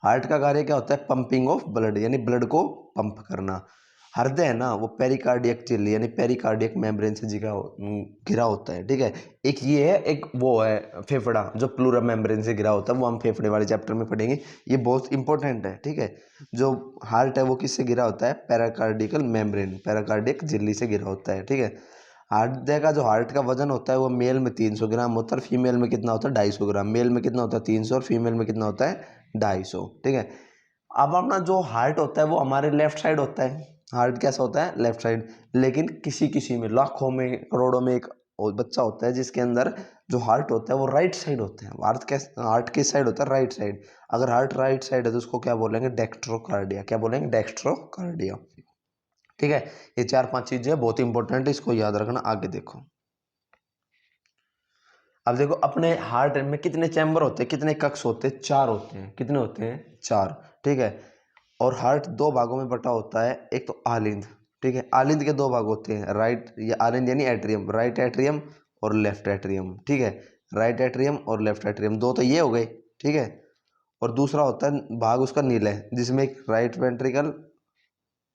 Speaker 1: हार्ट का कार्य क्या होता है? पंपिंग ऑफ ब्लड, यानी ब्लड को पंप करना। हृदय है ना वो पेरिकार्डियक झिल्ली यानी पेरिकार्डियक मेम्ब्रेन से घिरा होता है, ठीक है। एक ये है, एक वो है फेफड़ा जो प्लूरल मेम्ब्रेन से घिरा होता है, वो हम फेफड़े वाले चैप्टर में पढ़ेंगे, ये बहुत इंपॉर्टेंट है, ठीक है। जो हार्ट है वो किससे घिरा होता है? पेराकार्डिकल मेम्ब्रेन, पेराकार्डियक झिल्ली से घिरा होता है, ठीक है। हृदय का जो हार्ट का वजन होता है वो मेल में 300 ग्राम होता है, और फीमेल में कितना होता है? 250 ग्राम। मेल में कितना होता है? 300, और फीमेल में कितना होता है? 250, ठीक है। अब अपना जो हार्ट होता है वो हमारे लेफ्ट साइड होता है। हार्ट कैसा होता है? Left side. लेकिन किसी किसी में, लाखों में, करोड़ों में एक और बच्चा होता है जिसके अंदर जो हार्ट होता है वो राइट साइड होता है। हार्ट किस साइड होता है? Right side. अगर हार्ट राइट साइड है तो उसको क्या बोलेंगे? डेक्स्ट्रोकार्डिया। क्या बोलेंगे? डेक्स्ट्रोकार्डिया, ठीक है। ये 4-5 चीजें बहुत इंपॉर्टेंट है, इसको याद रखना। आगे देखो। अब देखो अपने हार्ट में कितने चैम्बर होते हैं, कितने कक्ष होते हैं? 4 होते हैं। कितने होते हैं? 4, ठीक है। और हार्ट 2 भागों में बटा होता है, एक तो आलिंद, ठीक है। आलिंद के 2 भाग होते हैं, राइट, ये आलिंद यानी एट्रियम, राइट एट्रियम और लेफ्ट एट्रियम, ठीक है। राइट एट्रियम और लेफ्ट एट्रियम, दो तो ये हो गए, ठीक है। और दूसरा होता है भाग उसका नीला है, जिसमें एक राइट वेंट्रिकल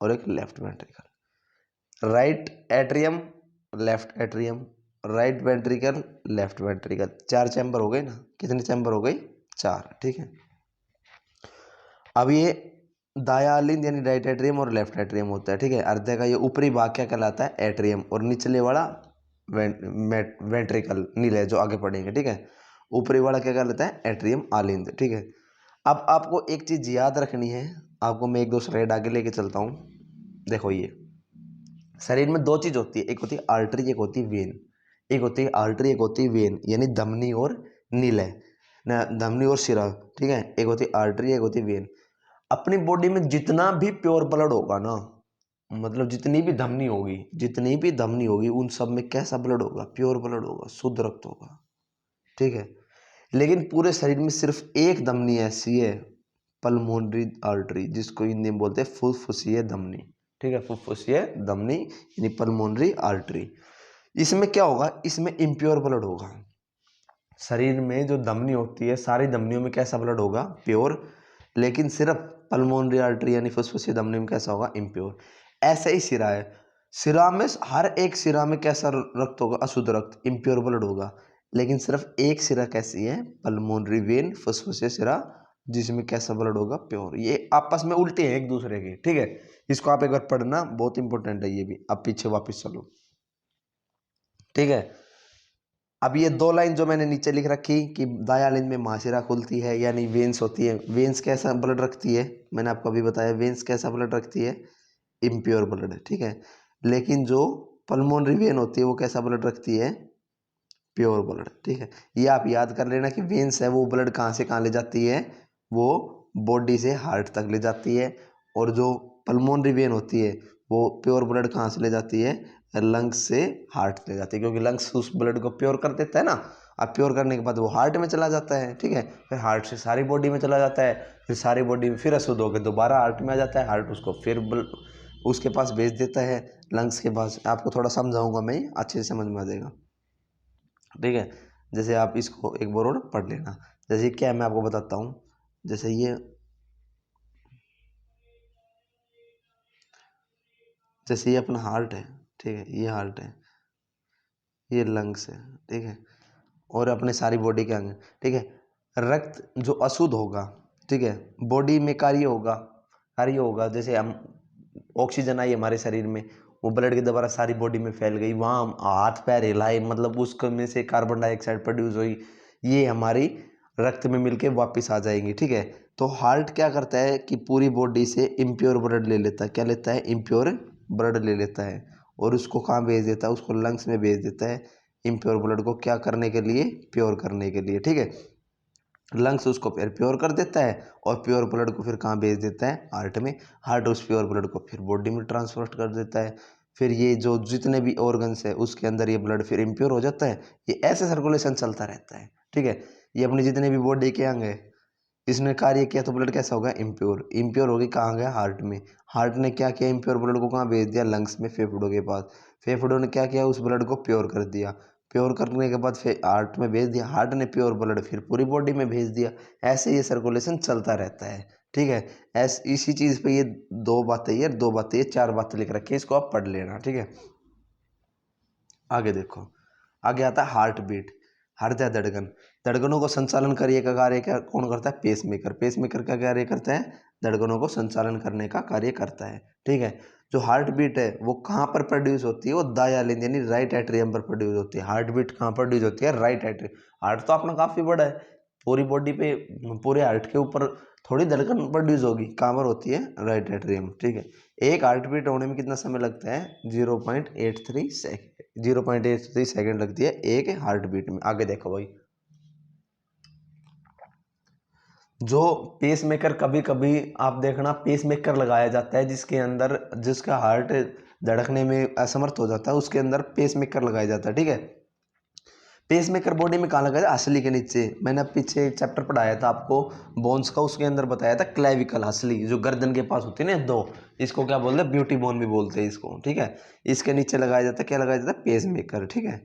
Speaker 1: और एक left ventricle. Right atrium, left atrium, right ventricle, left ventricle, 4 chamber हो गए ना। कितने चैम्बर हो गए? 4, ठीक है। अब ये दायां यानी राइट एट्रियम और लेफ्ट एट्रियम होता है, ठीक है। हृदय का ये ऊपरी भाग क्या कहलाता है, एट्रियम, और निचले वाला वेंट्रिकल, नीले जो आगे पढ़ेंगे, ठीक है। ऊपरी वाला क्या कहलाता है, एट्रियम आलिंद, ठीक है। अब आपको एक चीज याद रखनी है, आपको मैं एक दो स्लाइड आगे लेके चलता हूँ। देखो ये शरीर में दो चीज होती है, एक होती है आर्टरी, एक होती है वेन। एक होती है आर्टरी, एक होती है वेन, यानी धमनी और नीले ना, धमनी और शिरा, ठीक है। एक होती है आर्टरी, एक होती है वेन। अपनी बॉडी में जितना भी प्योर ब्लड होगा ना, मतलब जितनी भी धमनी होगी, जितनी भी धमनी होगी, उन सब में कैसा ब्लड होगा, प्योर ब्लड होगा, शुद्ध रक्त होगा, ठीक है। लेकिन पूरे शरीर में सिर्फ एक धमनी ऐसी है, पल्मोनरी आर्टरी, जिसको हिंदी में बोलते हैं फुफ्फुसीय धमनी, ठीक है। फुफ्फुसीय धमनी यानी पल्मोनरी आर्टरी। इसमें क्या होगा, इसमें इम्प्योर ब्लड होगा। शरीर में जो धमनी होती है, सारी धमनियों में कैसा ब्लड होगा, प्योर। लेकिन सिर्फ पल्मोनरी आर्टरी यानी फुफ्फुसीय धमनी में कैसा होगा, इम्प्योर। ऐसे ही सिरा है, सिरा में हर एक सिरा में कैसा रक्त होगा, अशुद्ध रक्त, इम्प्योर ब्लड होगा। लेकिन सिर्फ एक सिरा कैसी है, पल्मोनरी वेन फुफ्फुसीय सिरा, जिसमें कैसा ब्लड होगा, प्योर। ये आपस में उल्टे हैं एक दूसरे के, ठीक है। इसको आप एक बार पढ़ना, बहुत इंपॉर्टेंट है ये भी। अब पीछे वापस चलो, ठीक है। अब ये दो लाइन जो मैंने नीचे लिख रखी कि दायां लिंग में महाशिरा खुलती है यानी वेन्स होती है, वेन्स कैसा ब्लड रखती है, मैंने आपको अभी बताया वेन्स कैसा ब्लड रखती है, इम्प्योर ब्लड, ठीक है। लेकिन जो पल्मोनरी वेन होती है वो कैसा ब्लड रखती है, प्योर ब्लड, ठीक है। ये आप याद कर लेना कि वेन्स है वो ब्लड कहाँ से कहाँ ले जाती है, वो बॉडी से हार्ट तक ले जाती है। और जो पल्मोनरी वेन होती है वो प्योर ब्लड कहाँ से ले जाती है, लंग्स से हार्ट ले जाती है, क्योंकि लंग्स उस ब्लड को प्योर कर देता है ना। अब प्योर करने के बाद वो हार्ट में चला जाता है, ठीक है। फिर हार्ट से सारी बॉडी में चला जाता है, फिर सारी बॉडी में फिर अशुद्ध होकर दोबारा हार्ट में आ जाता है, हार्ट उसको फिर उसके पास भेज देता है, लंग्स के पास। आपको थोड़ा समझाऊंगा मैं, अच्छे से समझ में आ जाएगा, ठीक है। जैसे आप इसको एक बार और पढ़ लेना। जैसे क्या है मैं आपको बताता हूँ, जैसे ये, जैसे ये अपना हार्ट है, ठीक है, ये हार्ट है, ये लंग्स है, ठीक है, और अपने सारी बॉडी के अंग, ठीक है। रक्त जो अशुद्ध होगा, ठीक है, बॉडी में कार्य होगा, जैसे हम ऑक्सीजन आई हमारे शरीर में, वो ब्लड के द्वारा सारी बॉडी में फैल गई, वहाँ हम हाथ पैर हिलाए, मतलब उसको में से कार्बन डाइऑक्साइड प्रोड्यूस हुई, ये हमारी रक्त में मिलके वापस आ जाएंगी, ठीक है। तो हार्ट क्या करता है कि पूरी बॉडी से इम्प्योर ब्लड ले लेता है, क्या लेता है, इम्प्योर ब्लड ले लेता है, और उसको कहाँ भेज देता है, उसको लंग्स में भेज देता है, इम्प्योर ब्लड को क्या करने के लिए, प्योर करने के लिए, ठीक है। लंग्स उसको फिर प्योर कर देता है, और प्योर ब्लड को फिर कहाँ भेज देता है, हार्ट में। हार्ट उस प्योर ब्लड को फिर बॉडी में ट्रांसफर कर देता है। फिर ये जो जितने भी ऑर्गन्स है उसके अंदर ये ब्लड फिर इम्प्योर हो जाता है। ये ऐसे सर्कुलेशन चलता रहता है, ठीक है। ये अपनी जितने भी बॉडी के अंग है, इसने कार्य किया तो ब्लड कैसा होगा, इम्प्योर। इम्प्योर होगी कहाँ गया, हार्ट में। हार्ट ने क्या किया, इम्प्योर ब्लड को कहाँ भेज दिया, लंग्स में, फेफड़ों के पास। फेफड़ों ने क्या किया, उस ब्लड को प्योर कर दिया। प्योर करने के बाद फिर हार्ट में भेज दिया, हार्ट ने प्योर ब्लड फिर पूरी बॉडी में भेज दिया। ऐसे ये सर्कुलेशन चलता रहता है, ठीक है। ऐसे इसी चीज़ पे ये दो बातें, ये दो बातें, ये चार बातें लिख रखी है, इसको आप पढ़ लेना, ठीक है। आगे देखो, आगे आता है हार्ट बीट, हृदय धड़कन। धड़कनों को संचालन करिए का कार्य क्या कौन करता है, पेसमेकर। पेसमेकर का कार्य करता है, धड़कनों को संचालन करने का कार्य करता है, ठीक है। जो हार्ट बीट है वो कहाँ पर प्रोड्यूस होती है, वो दायां यानी राइट एट्रियम पर प्रोड्यूस होती है। हार्ट बीट कहाँ प्रोड्यूस होती है, राइट एट्रियम। हार्ट तो अपना काफी बड़ा है, पूरी बॉडी पे, पूरे हार्ट के ऊपर थोड़ी धड़कन प्रोड्यूस होगी, कहाँ पर होती है, राइट एट्रियम, ठीक है। एक हार्ट बीट होने में कितना समय लगता है, 0.83 सेकेंड, 0.83 सेकेंड लगती है एक हार्ट बीट में। आगे देखो भाई, जो पेस मेकर, कभी कभी आप देखना पेस मेकर लगाया जाता है, जिसके अंदर, जिसका हार्ट धड़कने में असमर्थ हो जाता है, उसके अंदर पेस मेकर लगाया जाता है, ठीक है। पेस मेकर बॉडी में कहाँ लगाया जाता है, हसली के नीचे। मैंने अब पीछे एक चैप्टर पढ़ाया था आपको बोन्स का, उसके अंदर बताया था क्लेविकल, हसली जो गर्दन के पास होती है ना दो, इसको क्या बोलते हैं, ब्यूटी बोन भी बोलते हैं इसको, ठीक है। इसके नीचे लगाया जाता है, क्या लगाया जाता है, पेस मेकर, ठीक है।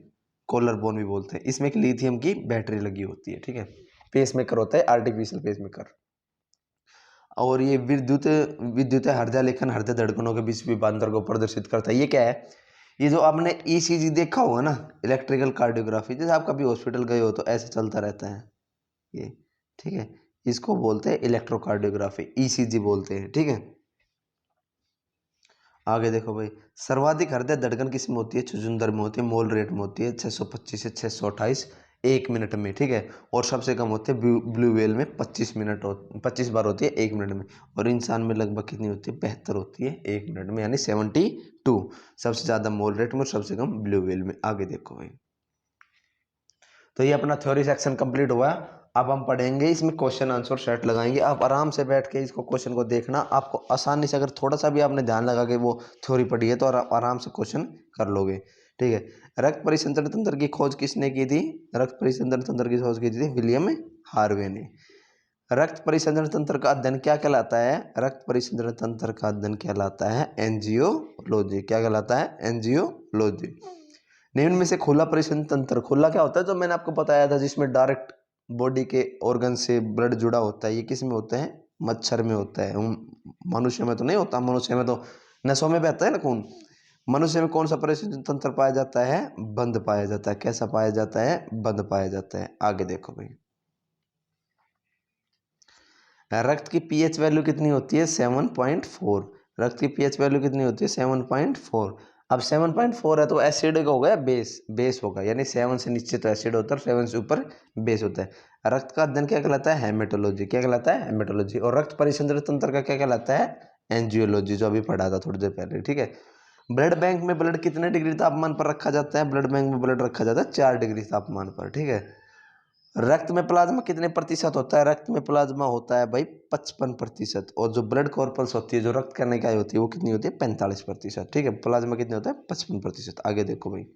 Speaker 1: कॉलर बोन भी बोलते हैं। इसमें एक लिथियम की बैटरी लगी होती है, ठीक है। पेस मेकर होता है आर्टिफिशियल पेस मेकर। और ये विद्युत विद्युत हृदय लेखन हृदय धड़कनों के बीच विभवांतर को प्रदर्शित करता है। ये क्या है, ये जो आपने ईसीजी देखा होगा ना, इलेक्ट्रिकल कार्डियोग्राफी, जैसे आप कभी हॉस्पिटल गए हो तो ऐसे चलता रहता है ये, ठीक है। इसको बोलते हैं इलेक्ट्रोकार्डियोग्राफी, ईसीजी बोलते हैं, ठीक है। आगे देखो भाई, सर्वाधिक हृदय धड़कन किस में होती है? छुछुंदर में होती है, मोल रेट में होती है 625 से 628 एक मिनट में, ठीक है। और सबसे कम होती है ब्लू व्हेल में 25 बार होती है एक मिनट में। और इंसान में लगभग कितनी होती है? 72 होती है एक मिनट में, यानी 72। सबसे ज़्यादा मोल रेट में और सबसे कम ब्लू व्हेल में। आगे देखो भाई, तो ये अपना थ्योरी सेक्शन कंप्लीट हुआ। अब हम पढ़ेंगे इसमें क्वेश्चन आंसर सेट लगाएंगे। आप आराम से बैठ के इसको क्वेश्चन को देखना, आपको आसानी से, अगर थोड़ा सा भी आपने ध्यान लगा के वो थ्योरी पढ़ी है तो आराम से क्वेश्चन कर लोगे, ठीक है। रक्त परिसंचरण तंत्र की खोज किसने की थी? रक्त परिसंचरण तंत्र की खोज की थी विलियम हार्वे ने। रक्त परिसंचरण तंत्र का अध्ययन क्या कहलाता है? रक्त परिसंचरण तंत्र का अध्ययन कहलाता है एंजियोलॉजी। क्या कहलाता है? एंजियोलॉजी। निम्न में से खुला परिसंचरण तंत्र, खुला क्या होता है? जो मैंने आपको बताया था, जिसमें डायरेक्ट बॉडी के ऑर्गन से ब्लड जुड़ा होता है, ये किस में होता है? मच्छर में होता है। मनुष्य में तो नहीं होता, मनुष्य में तो नसों में बहता है ना खून। मनुष्य में कौन सा परिसंचरण तंत्र पाया जाता है? बंद पाया जाता है। कैसा पाया जाता है? बंद पाया जाता है। आगे देखो भाई, रक्त की पीएच वैल्यू कितनी होती है? 7.4। रक्त की पीएच वैल्यू कितनी होती है? 7.4। अब 7.4 है तो एसिड का हो गया बेस, बेस होगा, यानी 7 से नीचे तो एसिड होता है, 7 से ऊपर बेस होता है। रक्त का अध्ययन क्या कहलाता है? हेमेटोलॉजी। क्या कहलाता है? हेमेटोलॉजी। और रक्त परिसंचरण तंत्र का क्या कहलाता है? एंजियोलॉजी, जो अभी पढ़ा था थोड़ी देर पहले, ठीक है। ब्लड बैंक में ब्लड कितने डिग्री तापमान पर रखा जाता है? ब्लड बैंक में ब्लड रखा जाता है 4 डिग्री तापमान पर, ठीक है। रक्त में प्लाज्मा कितने प्रतिशत होता है? रक्त में प्लाज्मा होता है भाई 55%। और जो ब्लड कॉर्पल्स होती है, जो रक्त करने इकाई होती है, वो कितनी होती है? 45%, ठीक है। प्लाज्मा कितने होता है? 55%। आगे देखो भाई,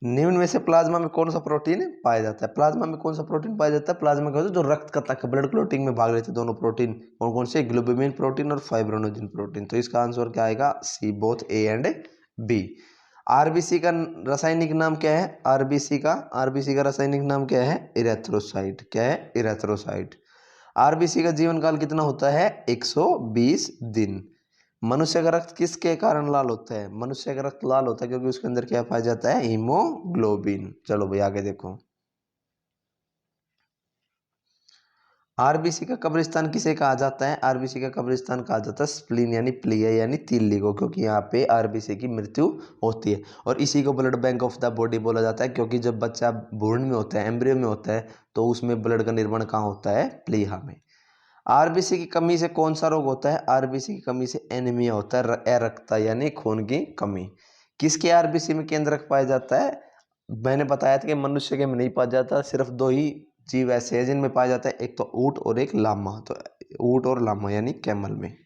Speaker 1: निम्न में से प्लाज्मा में कौन सा प्रोटीन पाया जाता है? प्लाज्मा में कौन सा प्रोटीन पाया जाता है? प्लाज्मा का जो रक्त का तक ब्लड क्लोटिंग में भाग लेते हैं दोनों प्रोटीन, कौन कौन से? ग्लोबुमिन प्रोटीन और फाइब्रोनोजिन प्रोटीन। तो इसका आंसर क्या आएगा? C, both A and B. RBC का रासायनिक नाम क्या है? आरबीसी का रासायनिक नाम क्या है? इरेथ्रोसाइट। क्या है? इरेथ्रोसाइट। आरबीसी का जीवन काल कितना होता है? 120 दिन। मनुष्य का रक्त किसके कारण लाल होता है? मनुष्य का रक्त लाल होता है क्योंकि उसके अंदर क्या पाया जाता है? हीमोग्लोबिन। चलो भाई आगे देखो, आरबीसी का कब्रिस्तान किसे कहा जाता है? आरबीसी का कब्रिस्तान कहा जाता है स्प्लीन यानी प्लिया यानी तीली को, क्योंकि यहाँ पे आरबीसी की मृत्यु होती है। और इसी को blood bank of the body बोला जाता है, क्योंकि जब बच्चा भ्रूण में होता है, एम्ब्रियो में होता है, तो उसमें ब्लड का निर्माण कहाँ होता है? प्लीहा में। आरबीसी की कमी से कौन सा रोग होता है? आरबीसी की कमी से एनीमिया होता है, अरक्तता यानी खून की कमी। किसके आरबीसी में केंद्रक पाया जाता है? मैंने बताया था कि मनुष्य के में नहीं पाया जाता, सिर्फ दो ही जीव ऐसे हैं जिनमें पाया जाता है, एक तो ऊंट और एक लामा। तो ऊंट और लामा यानी कैमल में।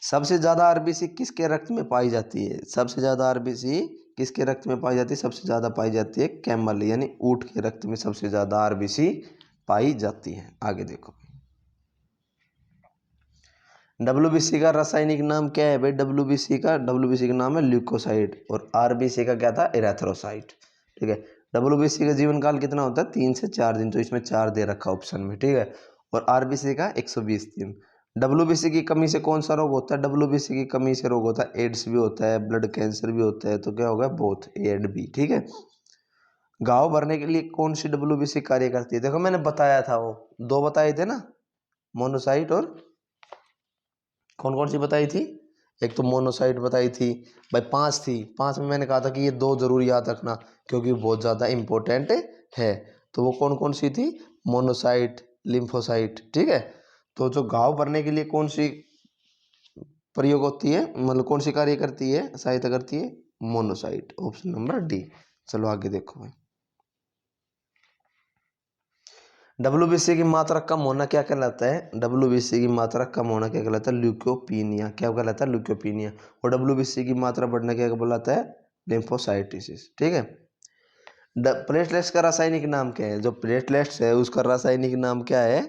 Speaker 1: सबसे ज्यादा आरबीसी किसके रक्त में पाई जाती है? सबसे ज्यादा आरबीसी किसके रक्त में पाई जाती है? सबसे ज्यादा पाई जाती है कैमल यानी ऊंट के रक्त में सबसे ज्यादा आरबीसी पाई जाती है। आगे देखो, डब्ल्यूबीसी का रासायनिक नाम क्या है भाई? डब्ल्यूबीसी का नाम है ल्यूकोसाइड। और आरबीसी का क्या था? इरेथ्रोसाइट, ठीक है। डब्ल्यूबीसी का जीवन काल कितना होता है? 3 से 4 दिन, तो इसमें 4 दे रखा ऑप्शन में, ठीक है। और आरबीसी का 120 दिन। डब्ल्यूबीसी की कमी से कौन सा रोग होता है? डब्ल्यूबीसी की कमी से रोग होता है एड्स भी होता है, ब्लड कैंसर भी होता है। तो क्या होगा? बोथ ए एंड बी, ठीक है। घाव भरने के लिए कौन सी डब्ल्यूबीसी कार्य करती है? देखो मैंने बताया था, वो दो बताए थे ना, मोनोसाइट और कौन कौन सी बताई थी? एक तो मोनोसाइट बताई थी भाई, 5 थी। 5 में मैंने कहा था कि ये 2 जरूर याद रखना, क्योंकि बहुत ज़्यादा इंपॉर्टेंट है। तो वो कौन कौन सी थी? मोनोसाइट, लिम्फोसाइट, ठीक है। तो जो घाव भरने के लिए कौन सी प्रयोग होती है, मतलब कौन सी कार्य करती है, सहायता करती है? Monocyte, option number D. चलो आगे देखो भाई, डब्ल्यूबीसी की मात्रा कम होना क्या कहलाता है? डब्ल्यूबीसी की मात्रा कम होना क्या कहलाता है? ल्यूकोपीनिया। क्या कहलाता है? ल्यूकोपीनिया। और डब्ल्यूबीसी की मात्रा बढ़ना क्या कहलाता है? लिम्फोसाइटिस, ठीक है। प्लेटलेट्स का रासायनिक नाम क्या है? जो प्लेटलेट्स है उसका रासायनिक नाम क्या है?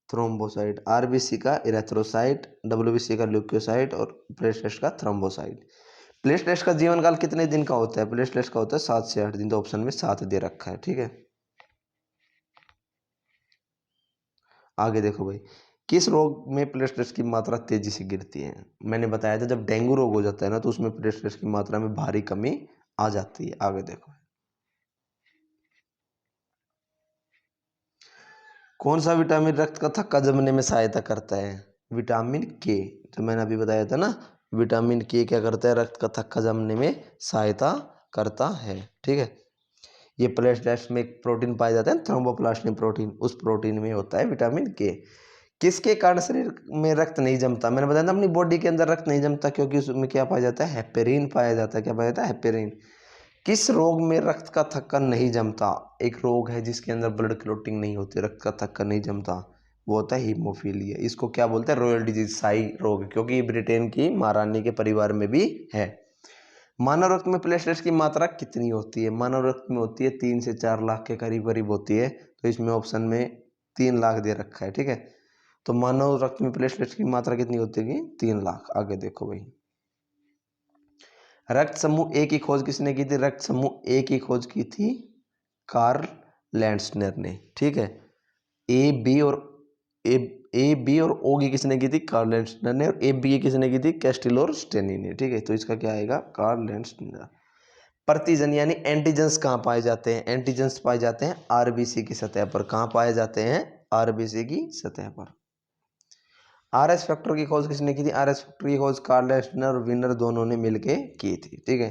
Speaker 1: थ्रोम्बोसाइट। आरबीसी का इरेथ्रोसाइट, डब्ल्यूबीसी का ल्यूकोसाइट और प्लेटलेट्स का थ्रोम्बोसाइट। प्लेटलेट्स का जीवन काल कितने दिन का होता है? प्लेटलेट्स का होता है 7 से 8 दिन, तो ऑप्शन में 7 दे रखा है, ठीक है। आगे देखो भाई, किस रोग में प्लेटलेट्स की मात्रा तेजी से गिरती है? मैंने बताया था जब डेंगू रोग हो जाता है ना, तो उसमें प्लेटलेट्स की मात्रा में भारी कमी आ जाती है। आगे देखो, कौन सा विटामिन रक्त का थक्का जमने में सहायता करता है? विटामिन के। तो मैंने अभी बताया था ना, विटामिन के क्या करता है? रक्त का थक्का जमने में सहायता करता है। ठीक है, ये प्लेटलेट्स में एक प्रोटीन पाया जाता है, थ्रोम्बोप्लास्टिन प्रोटीन, उस प्रोटीन में होता है विटामिन के। किसके कारण शरीर में रक्त नहीं जमता? मैंने बताया था अपनी बॉडी के अंदर रक्त नहीं जमता क्योंकि उसमें क्या पाया जाता है? हेपेरिन पाया जाता है। क्या पाया जाता है? हेपेरिन। किस रोग में रक्त का थक्का नहीं जमता? एक रोग है जिसके अंदर ब्लड क्लॉटिंग नहीं होती, रक्त का थक्का नहीं जमता, वो होता है हीमोफीलिया। इसको क्या बोलते हैं? रॉयल डिजीज, शाही रोग, क्योंकि ये ब्रिटेन की महारानी के परिवार में भी है। मानव रक्त में प्लेटलेट्स की मात्रा कितनी होती है? मानव रक्त में होती है 3 से 4 लाख के करीब करीब होती है। तो इसमें ऑप्शन में 3 लाख दे रखा है। ठीक है, तो मानव रक्त में प्लेटलेट्स की मात्रा कितनी होती है? 3 लाख। आगे देखो भाई, रक्त समूह ए की खोज किसने की थी? रक्त समूह ए की खोज की थी कार्ल लैंडस्नर ने। ठीक है, ए बी और ओ की किसने की थी? कार्ल लैंडस्नर ने। और ए बी की किसने की थी? कैस्टिलो और स्टेनी ने। ठीक है, तो इसका क्या आएगा? कार्ल लैंडस्नर। प्रतिजन यानी एंटीजेंस कहाँ पाए जाते हैं? एंटीजेंस पाए जाते हैं आरबीसी की सतह पर। कहाँ पाए जाते हैं? आरबीसी की सतह पर। आरएस फैक्टर की खोज किसने की थी? आरएस फैक्टर की खोज कार्ल लैंडस्नर और विनर दोनों ने मिलके की थी। ठीक है,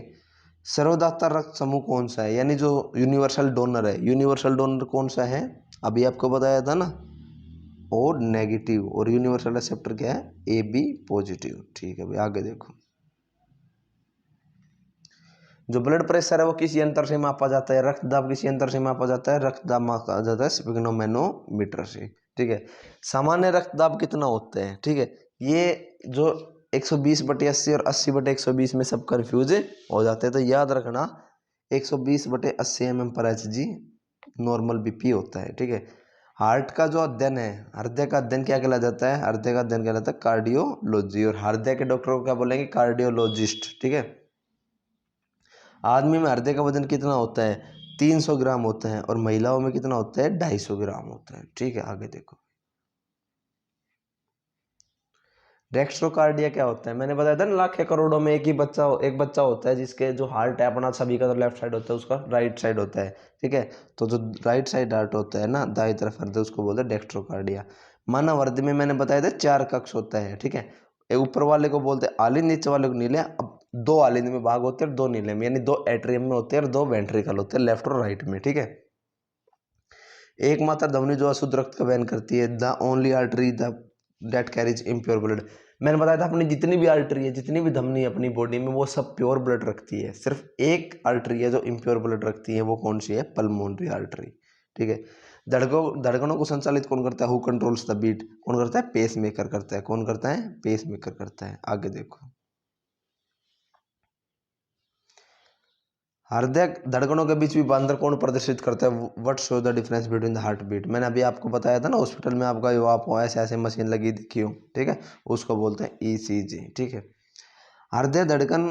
Speaker 1: सर्वदाता रक्त समूह कौन सा है? यानी जो यूनिवर्सल डोनर है, यूनिवर्सल डोनर कौन सा है? अभी आपको बताया था ना, और नेगेटिव। और यूनिवर्सल एक्सेप्टर क्या है? A B positive. ठीक है भाई, आगे देखो, जो ब्लड प्रेशर है वो किस यंत्र से मापा जाता है? रक्तदाब किस यंत्र से मापा जाता है? रक्तदाब मापा जाता है स्फिग्नोमेनोमीटर से। ठीक है, सामान्य रक्तदाब कितना होता है? ठीक है, ये जो 120/80 और 80/120 में सब कंफ्यूज हो जाते हैं, तो याद रखना 120/80 mm/Hg नॉर्मल बीपी होता है। ठीक है, हार्ट का जो अध्ययन है, हृदय का अध्ययन क्या कहला जाता है? हृदय का अध्ययन कहलाता है कार्डियोलॉजी। और हृदय के डॉक्टर को क्या बोलेंगे? कार्डियोलॉजिस्ट। ठीक है, आदमी में हृदय का वजन कितना होता है? 300 ग्राम होता है। और महिलाओं में कितना होता है? 250 ग्राम होता है। ठीक है, आगे देखो, डेक्स्ट्रोकार्डिया क्या होता है? मैंने बताया था ना, लाख करोड़ों में एक बच्चा होता है जिसके जो हार्ट है अपना सभी का तो लेफ्ट साइड होता है, उसका राइट साइड होता है। ठीक है, तो जो राइट साइड हार्ट होता है ना, दाईं तरफ हृदय, उसको बोलते हैं डेक्स्ट्रोकार्डिया। मानव हृदय में मैंने बताया था 4 कक्ष होता है। ठीक है, ऊपर वाले को बोलते हैं आलिंद, नीचे वाले को नीले। अब 2 आलिंद में भाग होते हैं और 2 नीले में, यानी 2 एट्रियम में होते हैं और 2 वेंट्रिकल होते हैं, लेफ्ट और राइट में। ठीक है, एकमात्र ध्वनि जो अशुद्ध रक्त का वहन करती है, the only artery the that carries impure blood. मैंने बताया था अपनी जितनी भी आर्टरी है, जितनी भी धमनी है अपनी बॉडी में, वो सब प्योर ब्लड रखती है। सिर्फ एक आर्टरी है जो इम्प्योर ब्लड रखती है, वो कौन सी है? Pulmonary artery. ठीक है, धड़कनों को संचालित कौन करता है? Who controls the beat? कौन करता है? पेस मेकर करता है। कौन करता है? पेस मेकर करता है। आगे देखो, हृदय धड़कनों के बीच विभवांतर कौन प्रदर्शित करता है? What show the difference between the heart beat? मैंने अभी आपको बताया था ना, हॉस्पिटल में आपका जो आप ऐसे ऐसे मशीन लगी दिखी हो। ठीक है, उसको बोलते हैं ईसीजी। ठीक है, हृदय धड़कन,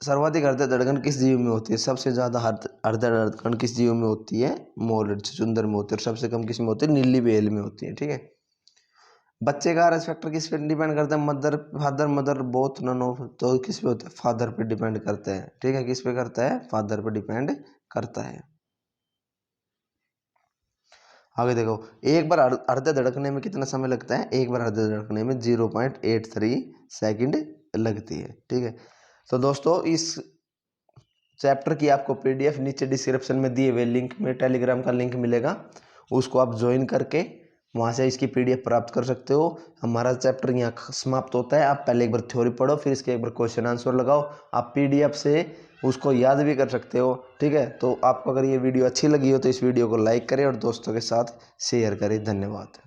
Speaker 1: सर्वाधिक हृदय धड़कन किस जीव में होती है? सबसे ज्यादा हृदय धड़कन किस जीव में होती है? मोर, चुंदर में होती है। और सबसे कम किस में होती है? नीली व्हेल में होती है। ठीक है, बच्चे का आरएस फैक्टर किस पे डिपेंड करता है? Father mother both none of. तो किस पे होता है? फादर पे डिपेंड करता है। ठीक है, किस पे करता है? फादर पे डिपेंड करता है। आगे देखो, एक बार हृदय धड़कने में कितना समय लगता है? एक बार हृदय धड़कने में 0.83 सेकंड लगती है। ठीक है, तो दोस्तों इस चैप्टर की आपको पीडीएफ नीचे डिस्क्रिप्शन में दिए हुए लिंक में, टेलीग्राम का लिंक मिलेगा, उसको आप ज्वाइन करके वहाँ से इसकी पीडीएफ प्राप्त कर सकते हो। हमारा चैप्टर यहाँ समाप्त होता है। आप पहले एक बार थ्योरी पढ़ो, फिर इसके एक बार क्वेश्चन आंसर लगाओ। आप पीडीएफ से उसको याद भी कर सकते हो। ठीक है, तो आपको अगर ये वीडियो अच्छी लगी हो तो इस वीडियो को लाइक करें और दोस्तों के साथ शेयर करें। धन्यवाद।